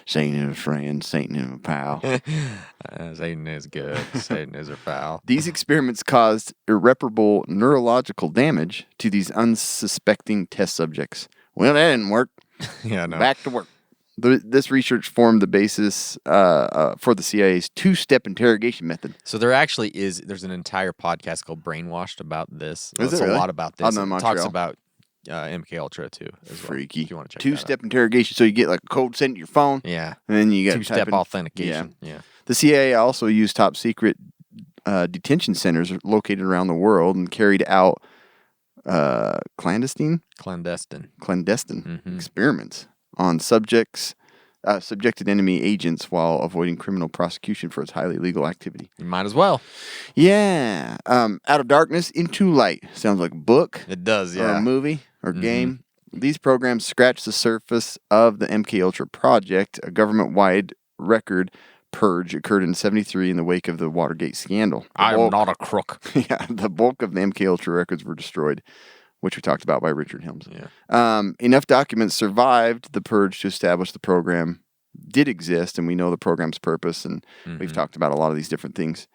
Satan is a friend, Satan is a pal. Satan is good. Satan is a pal. These experiments caused irreparable neurological damage to these unsuspecting test subjects. Well, that didn't work. Yeah, no. Back to work. This research formed the basis for the CIA's two-step interrogation method. So there's an entire podcast called Brainwashed about this. Is It's it really? a lot about this. On the It talks Montreal. about MKUltra too. As well, Freaky. if you want to check that out. Two-step interrogation. So you get like a code sent to your phone. Yeah. And then you got Two-step authentication. Yeah. The CIA also used top secret detention centers located around the world and carried out clandestine experiments on subjected enemy agents while avoiding criminal prosecution for its highly illegal activity. You might as well. Yeah. Out of Darkness into Light. Sounds like a book. It does, Or yeah. a movie or game. These programs scratch the surface of the MKUltra project. A government-wide record purge occurred in 1973 in the wake of the Watergate scandal. I'm not a crook. Yeah, the bulk of the MKUltra records were destroyed, which we talked about by Richard Helms. Yeah. Enough documents survived the purge to establish the program did exist, and we know the program's purpose, and we've talked about a lot of these different things.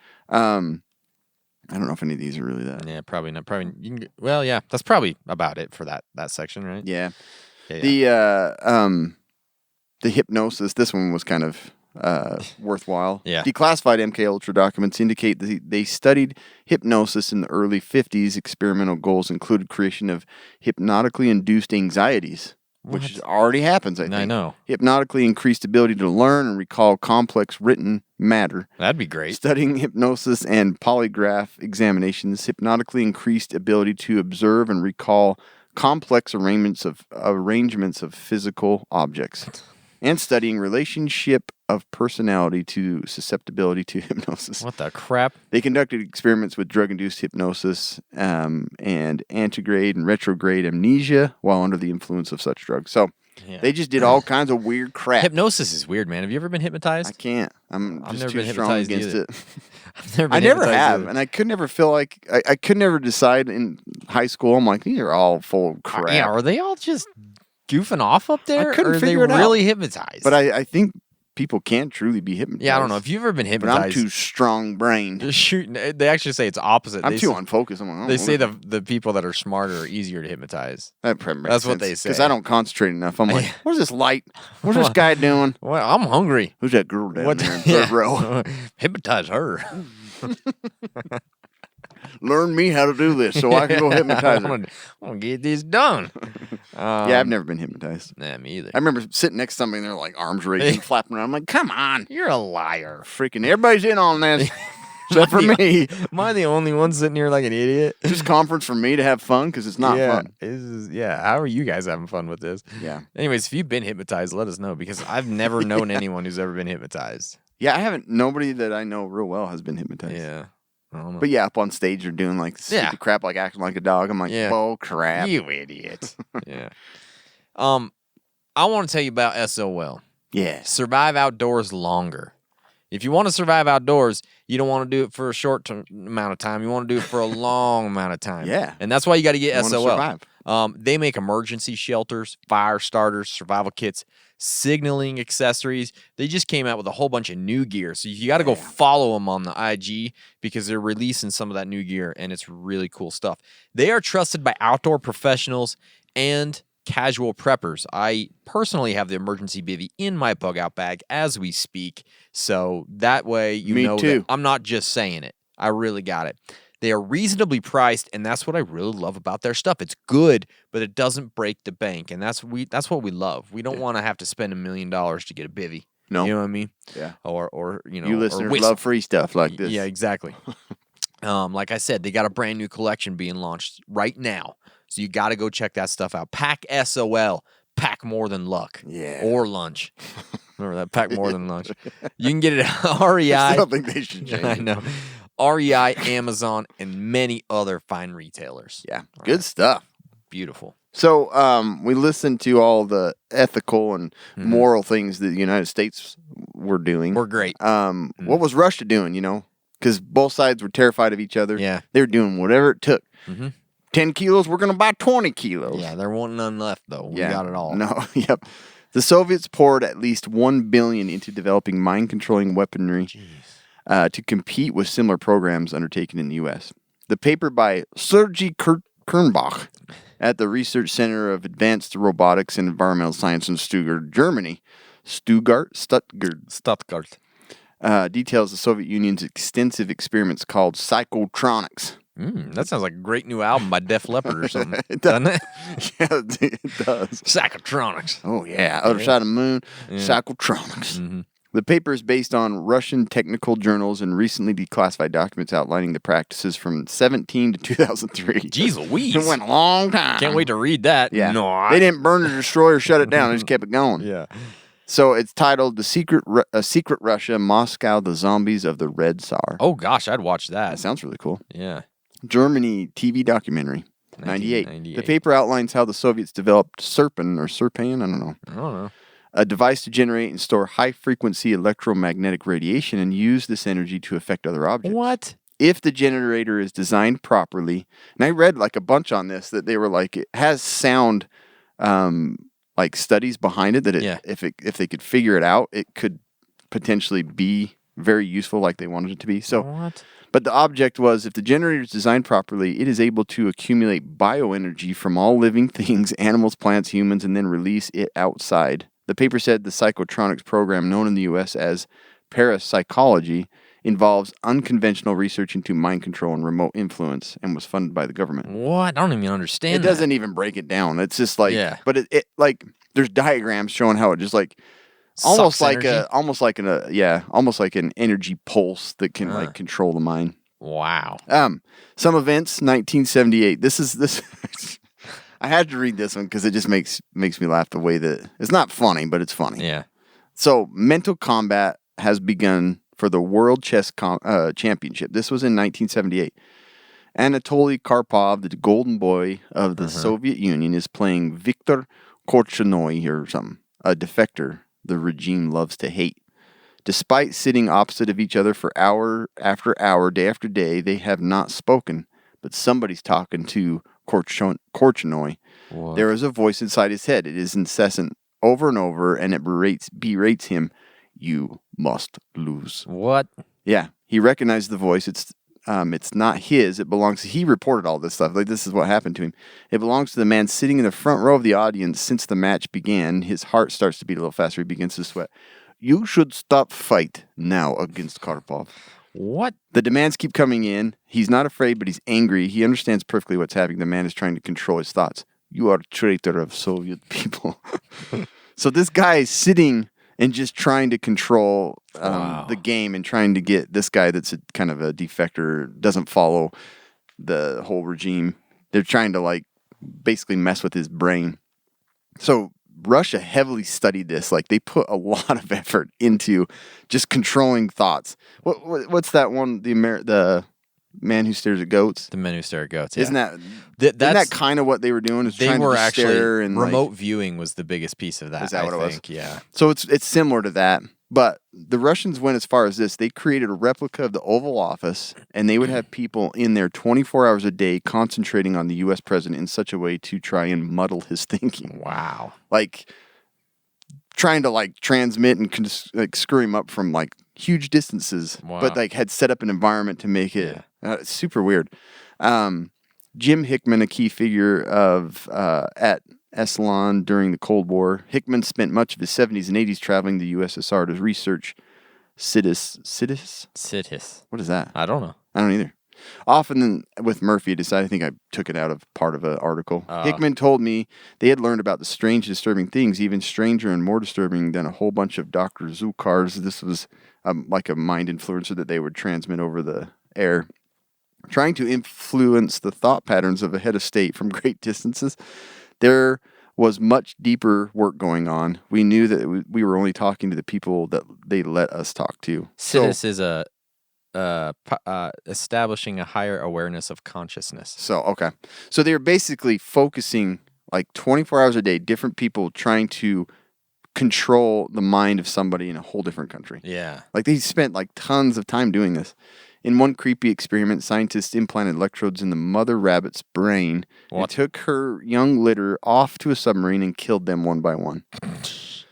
I don't know if any of these are really that. Yeah, probably not. Probably. Well, yeah, that's probably about it for that section, right? Yeah. Yeah. The hypnosis. This one was kind of worthwhile. Yeah. Declassified MKUltra documents indicate that they studied hypnosis in the early 50s. Experimental goals included creation of hypnotically induced anxieties, which already happens, I think. I know. Hypnotically increased ability to learn and recall complex written matter. That'd be great. Studying hypnosis and polygraph examinations, hypnotically increased ability to observe and recall complex arrangements of physical objects. And studying relationship of personality to susceptibility to hypnosis. What the crap? They conducted experiments with drug-induced hypnosis and antegrade and retrograde amnesia while under the influence of such drugs. So Yeah. They just did all kinds of weird crap. Hypnosis is weird, man. Have you ever been hypnotized? I can't. I'm I've just never too been strong hypnotized against either. it. I've never been I never hypnotized have, either. and I could never feel like I could never decide in high school. I'm like, these are all full of crap. Yeah, are they all just goofing off up there? couldn't or are they figure it out. really hypnotized? But I think people can truly be hypnotized. yeah, I don't know. If you've ever been but I'm hypnotized, too strong-brained. shoot, they actually say it's opposite. I'm They too say- unfocused. I'm like, They say the people that are smarter are easier to hypnotize. That's what they say. Because I don't concentrate enough. I'm like, where's this light? What's this guy doing? Well, I'm hungry. Who's that girl down What? there in third row? Hypnotize her. Learn me how to do this so I can go hypnotize I her. want to get this done. Yeah, I've never been hypnotized. Nah, me either. I remember sitting next to somebody and they're like arms raising, flapping around. I'm like, come on. You're a liar. Freaking everybody's in on this except for me. Am I the only one sitting here like an idiot? Just conference for me to have fun because it's not fun. How are you guys having fun with this? Yeah. Anyways, if you've been hypnotized, let us know because I've never known anyone who's ever been hypnotized. Yeah, I haven't. Nobody that I know real well has been hypnotized. Yeah. I don't know. But yeah, up on stage they're doing like stupid Yeah. crap, like acting like a dog. I'm like, Yeah. oh crap. You idiot. Yeah. I want to tell you about SOL. Yeah. Survive outdoors longer. If you want to survive outdoors, you don't want to do it for a short amount of time. You want to do it for a long amount of time. Yeah. And that's why you got to get You wanna SOL. survive. They make emergency shelters, fire starters, survival kits, signaling accessories. They just came out with a whole bunch of new gear. So you got to go follow them on the IG because they're releasing some of that new gear and it's really cool stuff. They are trusted by outdoor professionals and casual preppers. I personally have the emergency bivy in my bug out bag as we speak. So that way you Me know too. that I'm not just saying it. I really got it. They are reasonably priced, and that's what I really love about their stuff. It's good, but it doesn't break the bank, and that's what we love. We don't want to have to spend $1 million to get a bivy. No. You know what I mean? Yeah. Or you know, You or listeners whistle. love free stuff like this. Yeah, exactly. Like I said, they got a brand new collection being launched right now, so you got to go check that stuff out. Pack SOL, pack more than luck. Yeah. Or lunch. Remember that? Pack more than lunch. You can get it at REI. I still think they should change I it. know. REI, Amazon, and many other fine retailers. Yeah. Good stuff. Beautiful. So we listened to all the ethical and moral things that the United States were doing. We're great. What was Russia doing, you know? Because both sides were terrified of each other. Yeah. They were doing whatever it took. 10 kilos, we're going to buy 20 kilos. Yeah, there wasn't none left, though. We got it all. No, yep. The Soviets poured at least $1 billion into developing mind-controlling weaponry to compete with similar programs undertaken in the U.S. The paper by Sergei Kernbach at the Research Center of Advanced Robotics and Environmental Science in Stuttgart, Germany, Stuttgart, details the Soviet Union's extensive experiments called psychotronics. That sounds like a great new album by Def Leppard or something. It doesn't it? Yeah, it does. Psychotronics. Oh, yeah. Other side of the moon, psychotronics. The paper is based on Russian technical journals and recently declassified documents outlining the practices from 2017 to 2003. Jeez Louise. It went a long time. Can't wait to read that. Yeah. No, They didn't burn or destroy or shut it down. They just kept it going. Yeah. So it's titled "The Secret Russia, Moscow, the Zombies of the Red Tsar." Oh, gosh, I'd watch That that. sounds really cool. Yeah. Germany TV documentary, 98. 1998. The paper outlines how the Soviets developed Serpent, I don't know. I don't know. A device to generate and store high-frequency electromagnetic radiation and use this energy to affect other objects. What? If the generator is designed properly, and I read like a bunch on this that they were like, it has sound like studies behind it that if they could figure it out, it could potentially be very useful like they wanted it to be. So, What? but the object was if the generator is designed properly, it is able to accumulate bioenergy from all living things, animals, plants, humans, and then release it outside. The paper said the psychotronics program, known in the U.S. as parapsychology, involves unconventional research into mind control and remote influence and was funded by the government. What? I don't even understand It doesn't even break it down. It's just like, Yeah. but it like there's diagrams showing how it just like almost Sucks like energy? almost like an energy pulse that can like control the mind. Wow. Some events, 1978. This. I had to read this one because it just makes me laugh the way that it's not funny, but it's funny. Yeah. So, mental combat has begun for the World Chess Championship. This was in 1978. Anatoly Karpov, the golden boy of the Soviet Union, is playing Viktor Korchnoi or something, a defector the regime loves to hate. Despite sitting opposite of each other for hour after hour, day after day, they have not spoken, but somebody's talking to Korchnoi. There is a voice inside his head. It is incessant over and over, and it berates him. You must lose. What? Yeah, he recognized the voice. It's not his. It belongs. He reported all this stuff. Like, this is what happened to him. It belongs to the man sitting in the front row of the audience since the match began. His heart starts to beat a little faster. He begins to sweat. You should stop fight now against Karpov. What? The demands keep coming in. He's not afraid, but he's angry. He understands perfectly what's happening. The man is trying to control his thoughts. You are a traitor of Soviet people. So this guy is sitting and just trying to control the game and trying to get this guy that's kind of a defector, doesn't follow the whole regime. They're trying to, like, basically mess with his brain. So Russia heavily studied this. Like, they put a lot of effort into just controlling thoughts. What's that one? The Man Who Stares at Goats. The Men Who Stare at Goats. Yeah. Isn't that kind of what they were doing? Is they trying were to actually stare and remote viewing was the biggest piece of that. Is that what it was? Yeah. So it's similar to that. But the Russians went as far as this. They created a replica of the Oval Office, and they would have people in there 24 hours a day concentrating on the U.S. president in such a way to try and muddle his thinking. Wow. Like, trying to, like, transmit and like screw him up from, like, huge distances. Wow. But, like, had set up an environment to make it it's super weird. Jim Hickman, a key figure of at Esalen during the Cold War. Hickman spent much of his 70s and 80s traveling the USSR to research Sidis? What is that? I don't know. I don't either. Often with Murphy, I think I took it out of part of an article. Hickman told me they had learned about the strange, disturbing things, even stranger and more disturbing than a whole bunch of Dr. Zukar's. This was like a mind influencer that they would transmit over the air, trying to influence the thought patterns of a head of state from great distances. There was much deeper work going on. We knew that we were only talking to the people that they let us talk to. Sidis is establishing a higher awareness of consciousness. So they were basically focusing like 24 hours a day, different people trying to control the mind of somebody in a whole different country. Yeah. Like, they spent like tons of time doing this. In one creepy experiment, scientists implanted electrodes in the mother rabbit's brain and took her young litter off to a submarine and killed them one by one.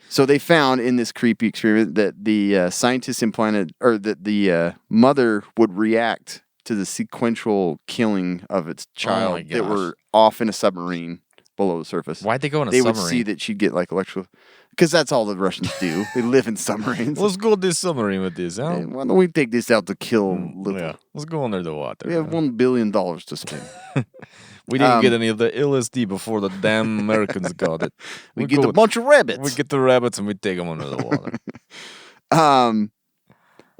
So they found in this creepy experiment that the scientists implanted, or that the mother would react to the sequential killing of its child that were off in a submarine below the surface. Why'd they go in a submarine? submarine? They would see that she'd get like electrical... Because that's all the Russians do. They live in submarines. Let's go this submarine with this, huh? Hey, why don't we take this out to kill little... Yeah, let's go under the water. We have $1 billion to spend. We didn't get any of the LSD before the damn Americans got it. We get a bunch of rabbits. We get the rabbits and we take them under the water.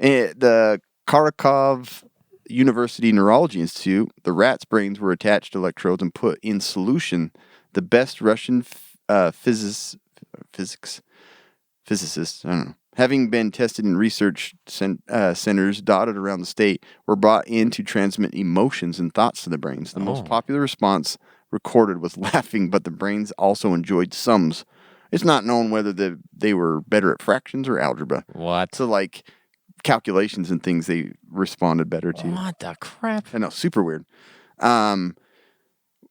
The Kharkov University Neurology Institute, the rats' brains were attached to electrodes and put in solution. The best Russian physicists, I don't know, having been tested in research centers dotted around the state, were brought in to transmit emotions and thoughts to the brains. The most popular response recorded was laughing, but the brains also enjoyed sums. It's not known whether they were better at fractions or algebra. What? So, like, calculations and things they responded better to. What the crap? I know, super weird.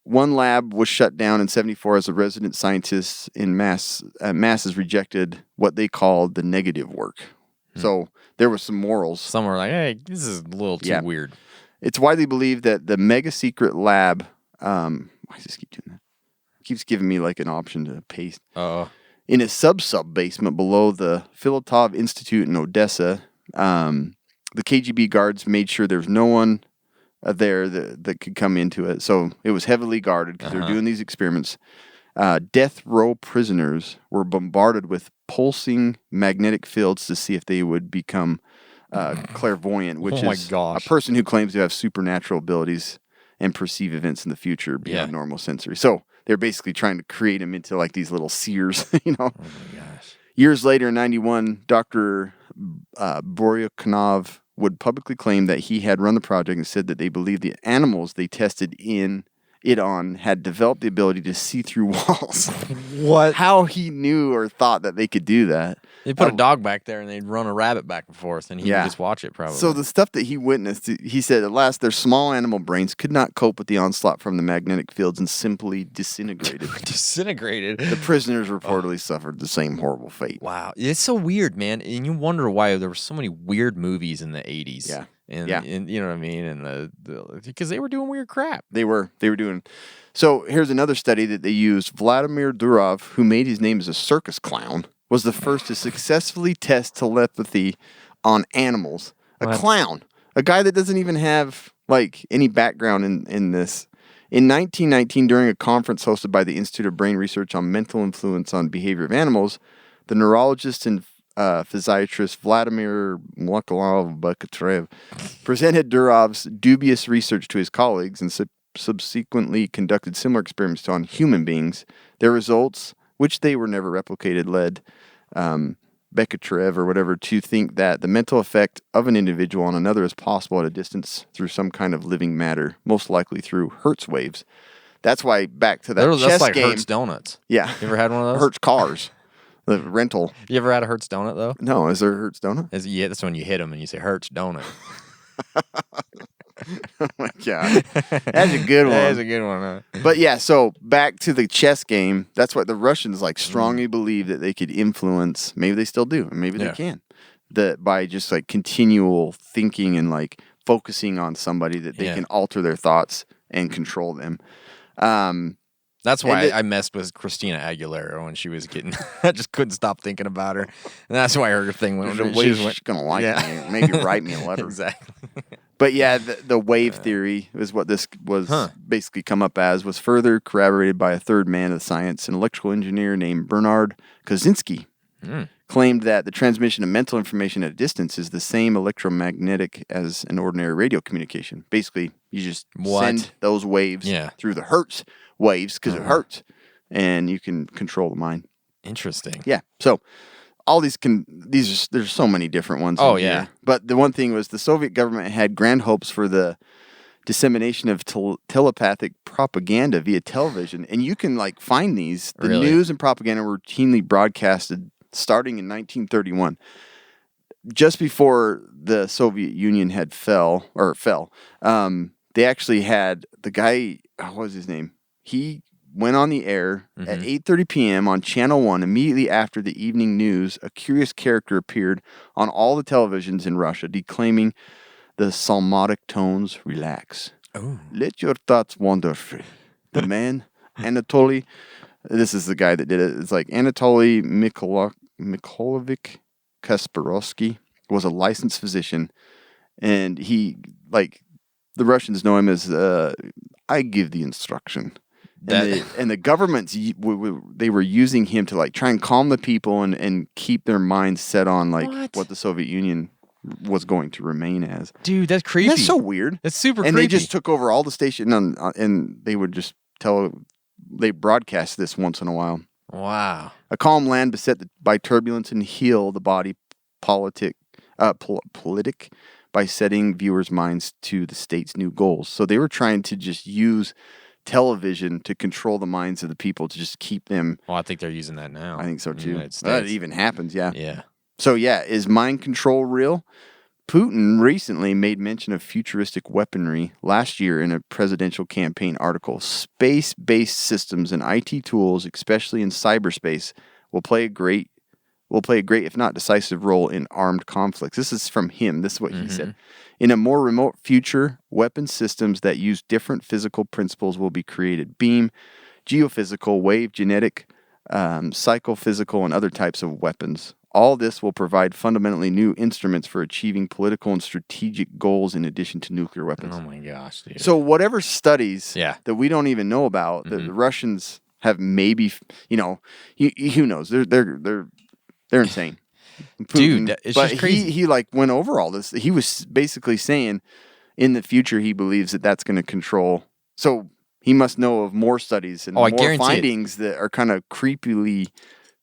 One lab was shut down in 1974 as the resident scientists in masses rejected what they called the negative work. So there was some morals. Some were like, hey, this is a little too weird. It's widely believed that the mega secret lab, why does this keep doing that? It keeps giving me like an option to paste. In a sub basement below the Filatov Institute in Odessa, the KGB guards made sure there was no one there that could come into it. So it was heavily guarded because they were doing these experiments. Death row prisoners were bombarded with pulsing magnetic fields to see if they would become clairvoyant, which is a person who claims to have supernatural abilities and perceive events in the future beyond normal sensory. So they're basically trying to create them into like these little seers, you know. Oh my gosh. Years later, in 1991, Dr. Boryakhanov would publicly claim that he had run the project and said that they believed the animals they tested in it on had developed the ability to see through walls. What? How he knew or thought that they could do that. They put a dog back there and they'd run a rabbit back and forth, and he would just watch it probably. So the stuff that he witnessed, he said, at last their small animal brains could not cope with the onslaught from the magnetic fields and simply disintegrated. Disintegrated. The prisoners reportedly suffered the same horrible fate. Wow. It's so weird, man. And you wonder why there were so many weird movies in the 80s. Yeah. And you know what I mean? And because they were doing weird crap. They were doing. So here's another study that they used. Vladimir Durov, who made his name as a circus clown, was the first to successfully test telepathy on animals. A clown, a guy that doesn't even have like any background in this. In 1919, during a conference hosted by the Institute of Brain Research on Mental Influence on Behavior of Animals, the neurologist and physiatrist Vladimir Montreal presented Durov's dubious research to his colleagues and subsequently conducted similar experiments on human beings. Their results, which they were never replicated, led Bekachev or whatever to think that the mental effect of an individual on another is possible at a distance through some kind of living matter, most likely through Hertz waves. That's why back to that chess That's like game. Hertz donuts. Yeah. You ever had one of those? Hertz cars. The rental. You ever had a Hertz donut, though? No, is there a Hertz donut? Yeah, that's when you hit them and you say Hertz donut. Oh my God. That's a good one. That's a good one, huh? But yeah, so back to the chess game. That's what the Russians like strongly believe that they could influence. Maybe they still do, and maybe they can. By just like continual thinking and like focusing on somebody that they can alter their thoughts and control them. That's why I messed with Christina Aguilera when she was getting. I just couldn't stop thinking about her, and that's why her thing went. There's a way she's gonna like me. Maybe write me a letter. Exactly. But yeah, the wave theory is what this was basically come up as, was further corroborated by a third man of science, an electrical engineer named Bernard Kozinski, claimed that the transmission of mental information at a distance is the same electromagnetic as an ordinary radio communication. Basically, you just send those waves through the Hertz waves because it hurts, and you can control the mind. Interesting. Yeah. So all there's so many different ones. Oh, here. yeah. But the one thing was the Soviet government had grand hopes for the dissemination of telepathic propaganda via television. And you can like find these. The news and propaganda were routinely broadcasted starting in 1931. Just before the Soviet Union had fell, they actually had the guy, what was his name? He went on the air at 8:30 p.m. on Channel 1 immediately after the evening news. A curious character appeared on all the televisions in Russia, declaiming the psalmodic tones, relax. Oh. Let your thoughts wander free. The man, Anatoly, this is the guy that did it. It's like Anatoly Mikhailovich Kasparovsky was a licensed physician, and he, like, the Russians know him as, I give the instruction. And the governments, they were using him to like try and calm the people and keep their minds set on like what the Soviet Union was going to remain as. Dude, that's creepy. That's so weird. That's super creepy. And they just took over all the station and they would just they broadcast this once in a while. Wow. A calm land beset by turbulence and heal the body politic by setting viewers' minds to the state's new goals. So they were trying to just use television to control the minds of the people to just keep them. Well, I think they're using that now. I think so too. That even happens, yeah. Yeah. So yeah, is mind control real? Putin recently made mention of futuristic weaponry last year in a presidential campaign article. Space-based systems and IT tools, especially in cyberspace, will play a great, if not decisive, role in armed conflicts. This is from him. This is what he said. In a more remote future, weapon systems that use different physical principles will be created. Beam, geophysical, wave, genetic, psychophysical, and other types of weapons. All this will provide fundamentally new instruments for achieving political and strategic goals in addition to nuclear weapons. Oh my gosh, dude. So whatever studies that we don't even know about, that the Russians have maybe, who knows? They're insane. Putin, dude, it's just crazy. He like went over all this. He was basically saying in the future he believes that that's going to control. So he must know of more studies and more findings that are kind of creepily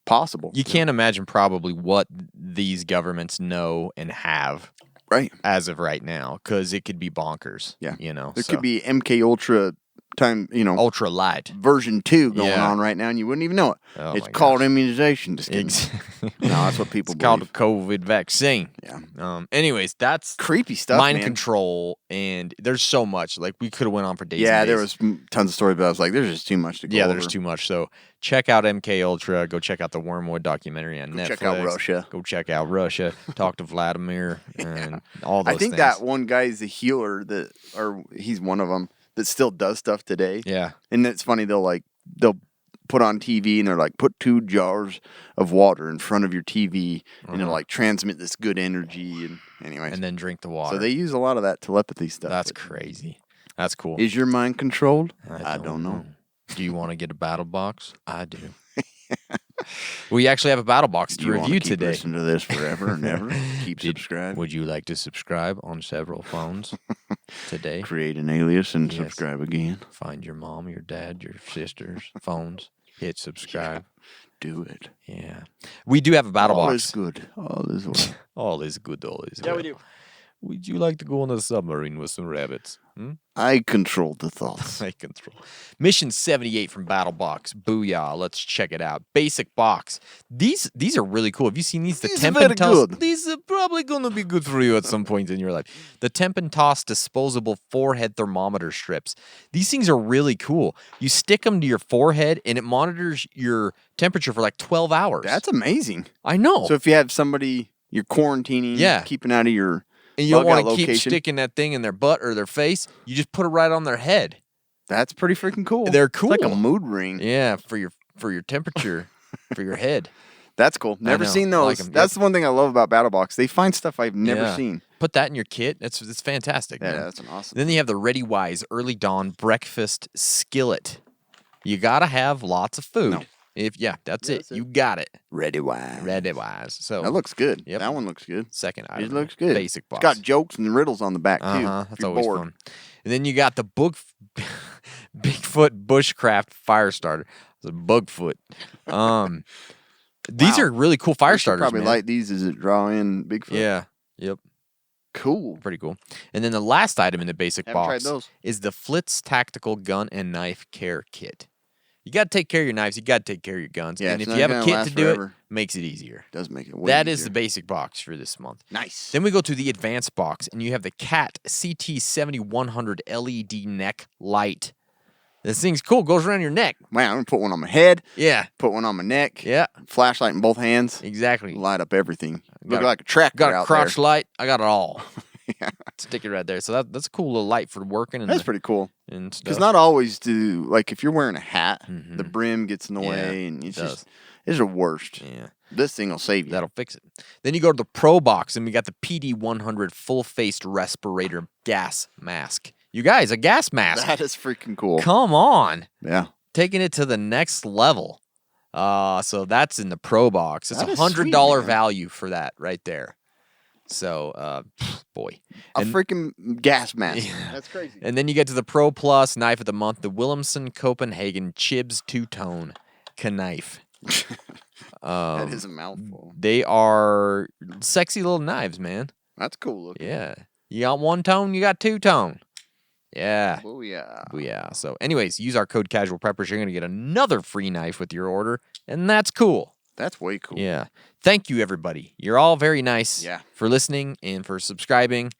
possible. You can't imagine probably what these governments know and have right as of right now, because it could be bonkers. Yeah, there could be MKUltra time, Ultra light. version 2 going Yeah. on right now, and you wouldn't even know it. Oh It's my called gosh. immunization. Just kidding. No, that's what people It's called a believe. COVID vaccine. Yeah. Anyways, that's Creepy stuff, mind man. control, and there's so much. Like we could have went on for days. Yeah, and there days. was tons of stories, but I was like, there's just too much to go Yeah, over. there's too much. So check out MKUltra. Go check out the Wormwood documentary on Netflix. check out Russia. Go check out Russia. Talk to Vladimir and all those I think things. that one guy is a healer or he's one of them that still does stuff today. Yeah. And it's funny, they'll put on TV and they're like, put 2 jars of water in front of your TV and it'll like transmit this good energy. And anyways. And then drink the water. So they use a lot of that telepathy stuff. That's crazy. That's cool. Is your mind controlled? I don't know. Do you want to get a battle box? I do. We actually have a battle box to Do you want review to keep today. listening to this forever and ever? Keep subscribed. Would you like to subscribe on several phones today? Create an alias and Yes. subscribe again. Find your mom, your dad, your sister's phones. Hit subscribe. Do it. Yeah. We do have a battle All box. is good. All is well. All is good. All is well. Yeah, we do. Would you like to go on a submarine with some rabbits? I control the thoughts. I control. Mission 78 from Battle Box. Booyah. Let's check it out. Basic box. These are really cool. Have you seen these? The These are temp very and toss. good. These are probably going to be good for you at some point in your life. The temp and toss disposable forehead thermometer strips. These things are really cool. You stick them to your forehead and it monitors your temperature for like 12 hours. That's amazing. I know. So if you have somebody you're quarantining, Yeah. keeping out of your and you don't bug out want to keep location, sticking that thing in their butt or their face. You just put it right on their head. that's pretty freaking cool. They're It's like a cool. mood ring. Yeah, for your temperature, for your head. That's cool. Never know. seen I those. like 'em. That's Yep. the one thing I love about BattleBox. They find stuff I've never Yeah. seen. Put that in your kit. It's fantastic. Yeah, man. that's an awesome. Then you have the Ready Wise Early Dawn Breakfast Skillet. You gotta have lots of food. No. That's it. that's it. You got it. Ready wine. Ready Wise. So That looks good. Yep. That one looks good. second item. It looks good. Basic box. It's got jokes and riddles on the back too. That's if you're always bored. fun. And then you got the Bigfoot Bushcraft Fire Starter. It's a Bugfoot. These Wow. are really cool fire You should starters. probably man. like these as it draw in Bigfoot. Yeah. Yep. Cool. Pretty cool. And then the last item in the basic Haven't tried box those. is the Flitz Tactical Gun and Knife Care Kit. You got to take care of your knives. You got to take care of your guns. Yeah, and it's if not you have a gonna kit last to do it, forever. makes it easier. Does make it way That is easier. the basic box for this month. Nice. Then we go to the advanced box, and you have the CAT CT7100 LED neck light. This thing's cool. Goes around your neck. Man, I'm gonna put one on my head. Yeah. Put one on my neck. Yeah. Flashlight in both hands. Exactly. Light up everything. Look a- like a tractor Got a out crotch there. light. I got it all. Stick it right there. So that's a cool little light for working. And That's pretty cool. and stuff. Because not always do, like if you're wearing a hat, the brim gets in the Yeah, way and it's it just, it's the worst. Yeah. This thing will save you. That'll fix it. Then you go to the Pro Box, and we got the PD100 full-faced respirator gas mask. You guys, a gas mask. That is freaking cool. Come on. Yeah. Taking it to the next level. So that's in the Pro Box. It's That a is sweet, $100 man. value for that right there. So, boy. A And- freaking gas mask. That's crazy. And then you get to the Pro Plus Knife of the Month, the Williamson Copenhagen Chibs Two-Tone Knife. That is a mouthful. They are sexy little knives, man. That's cool looking. Yeah. You got one tone, you got two tone. Yeah. Oh, yeah. Yeah. So, anyways, use our code Casual Preppers. You're going to get another free knife with your order, and that's cool. That's way cool. Yeah. Thank you, everybody. You're all very nice Yeah. for listening and for subscribing.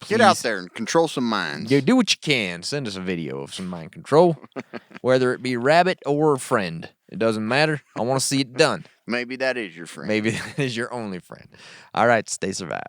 Get out Please, there and control some minds. You do what you can. Send us a video of some mind control, whether it be rabbit or friend. It doesn't matter. I want to see it done. Maybe that is your friend. Maybe that is your only friend. All right. Stay survived.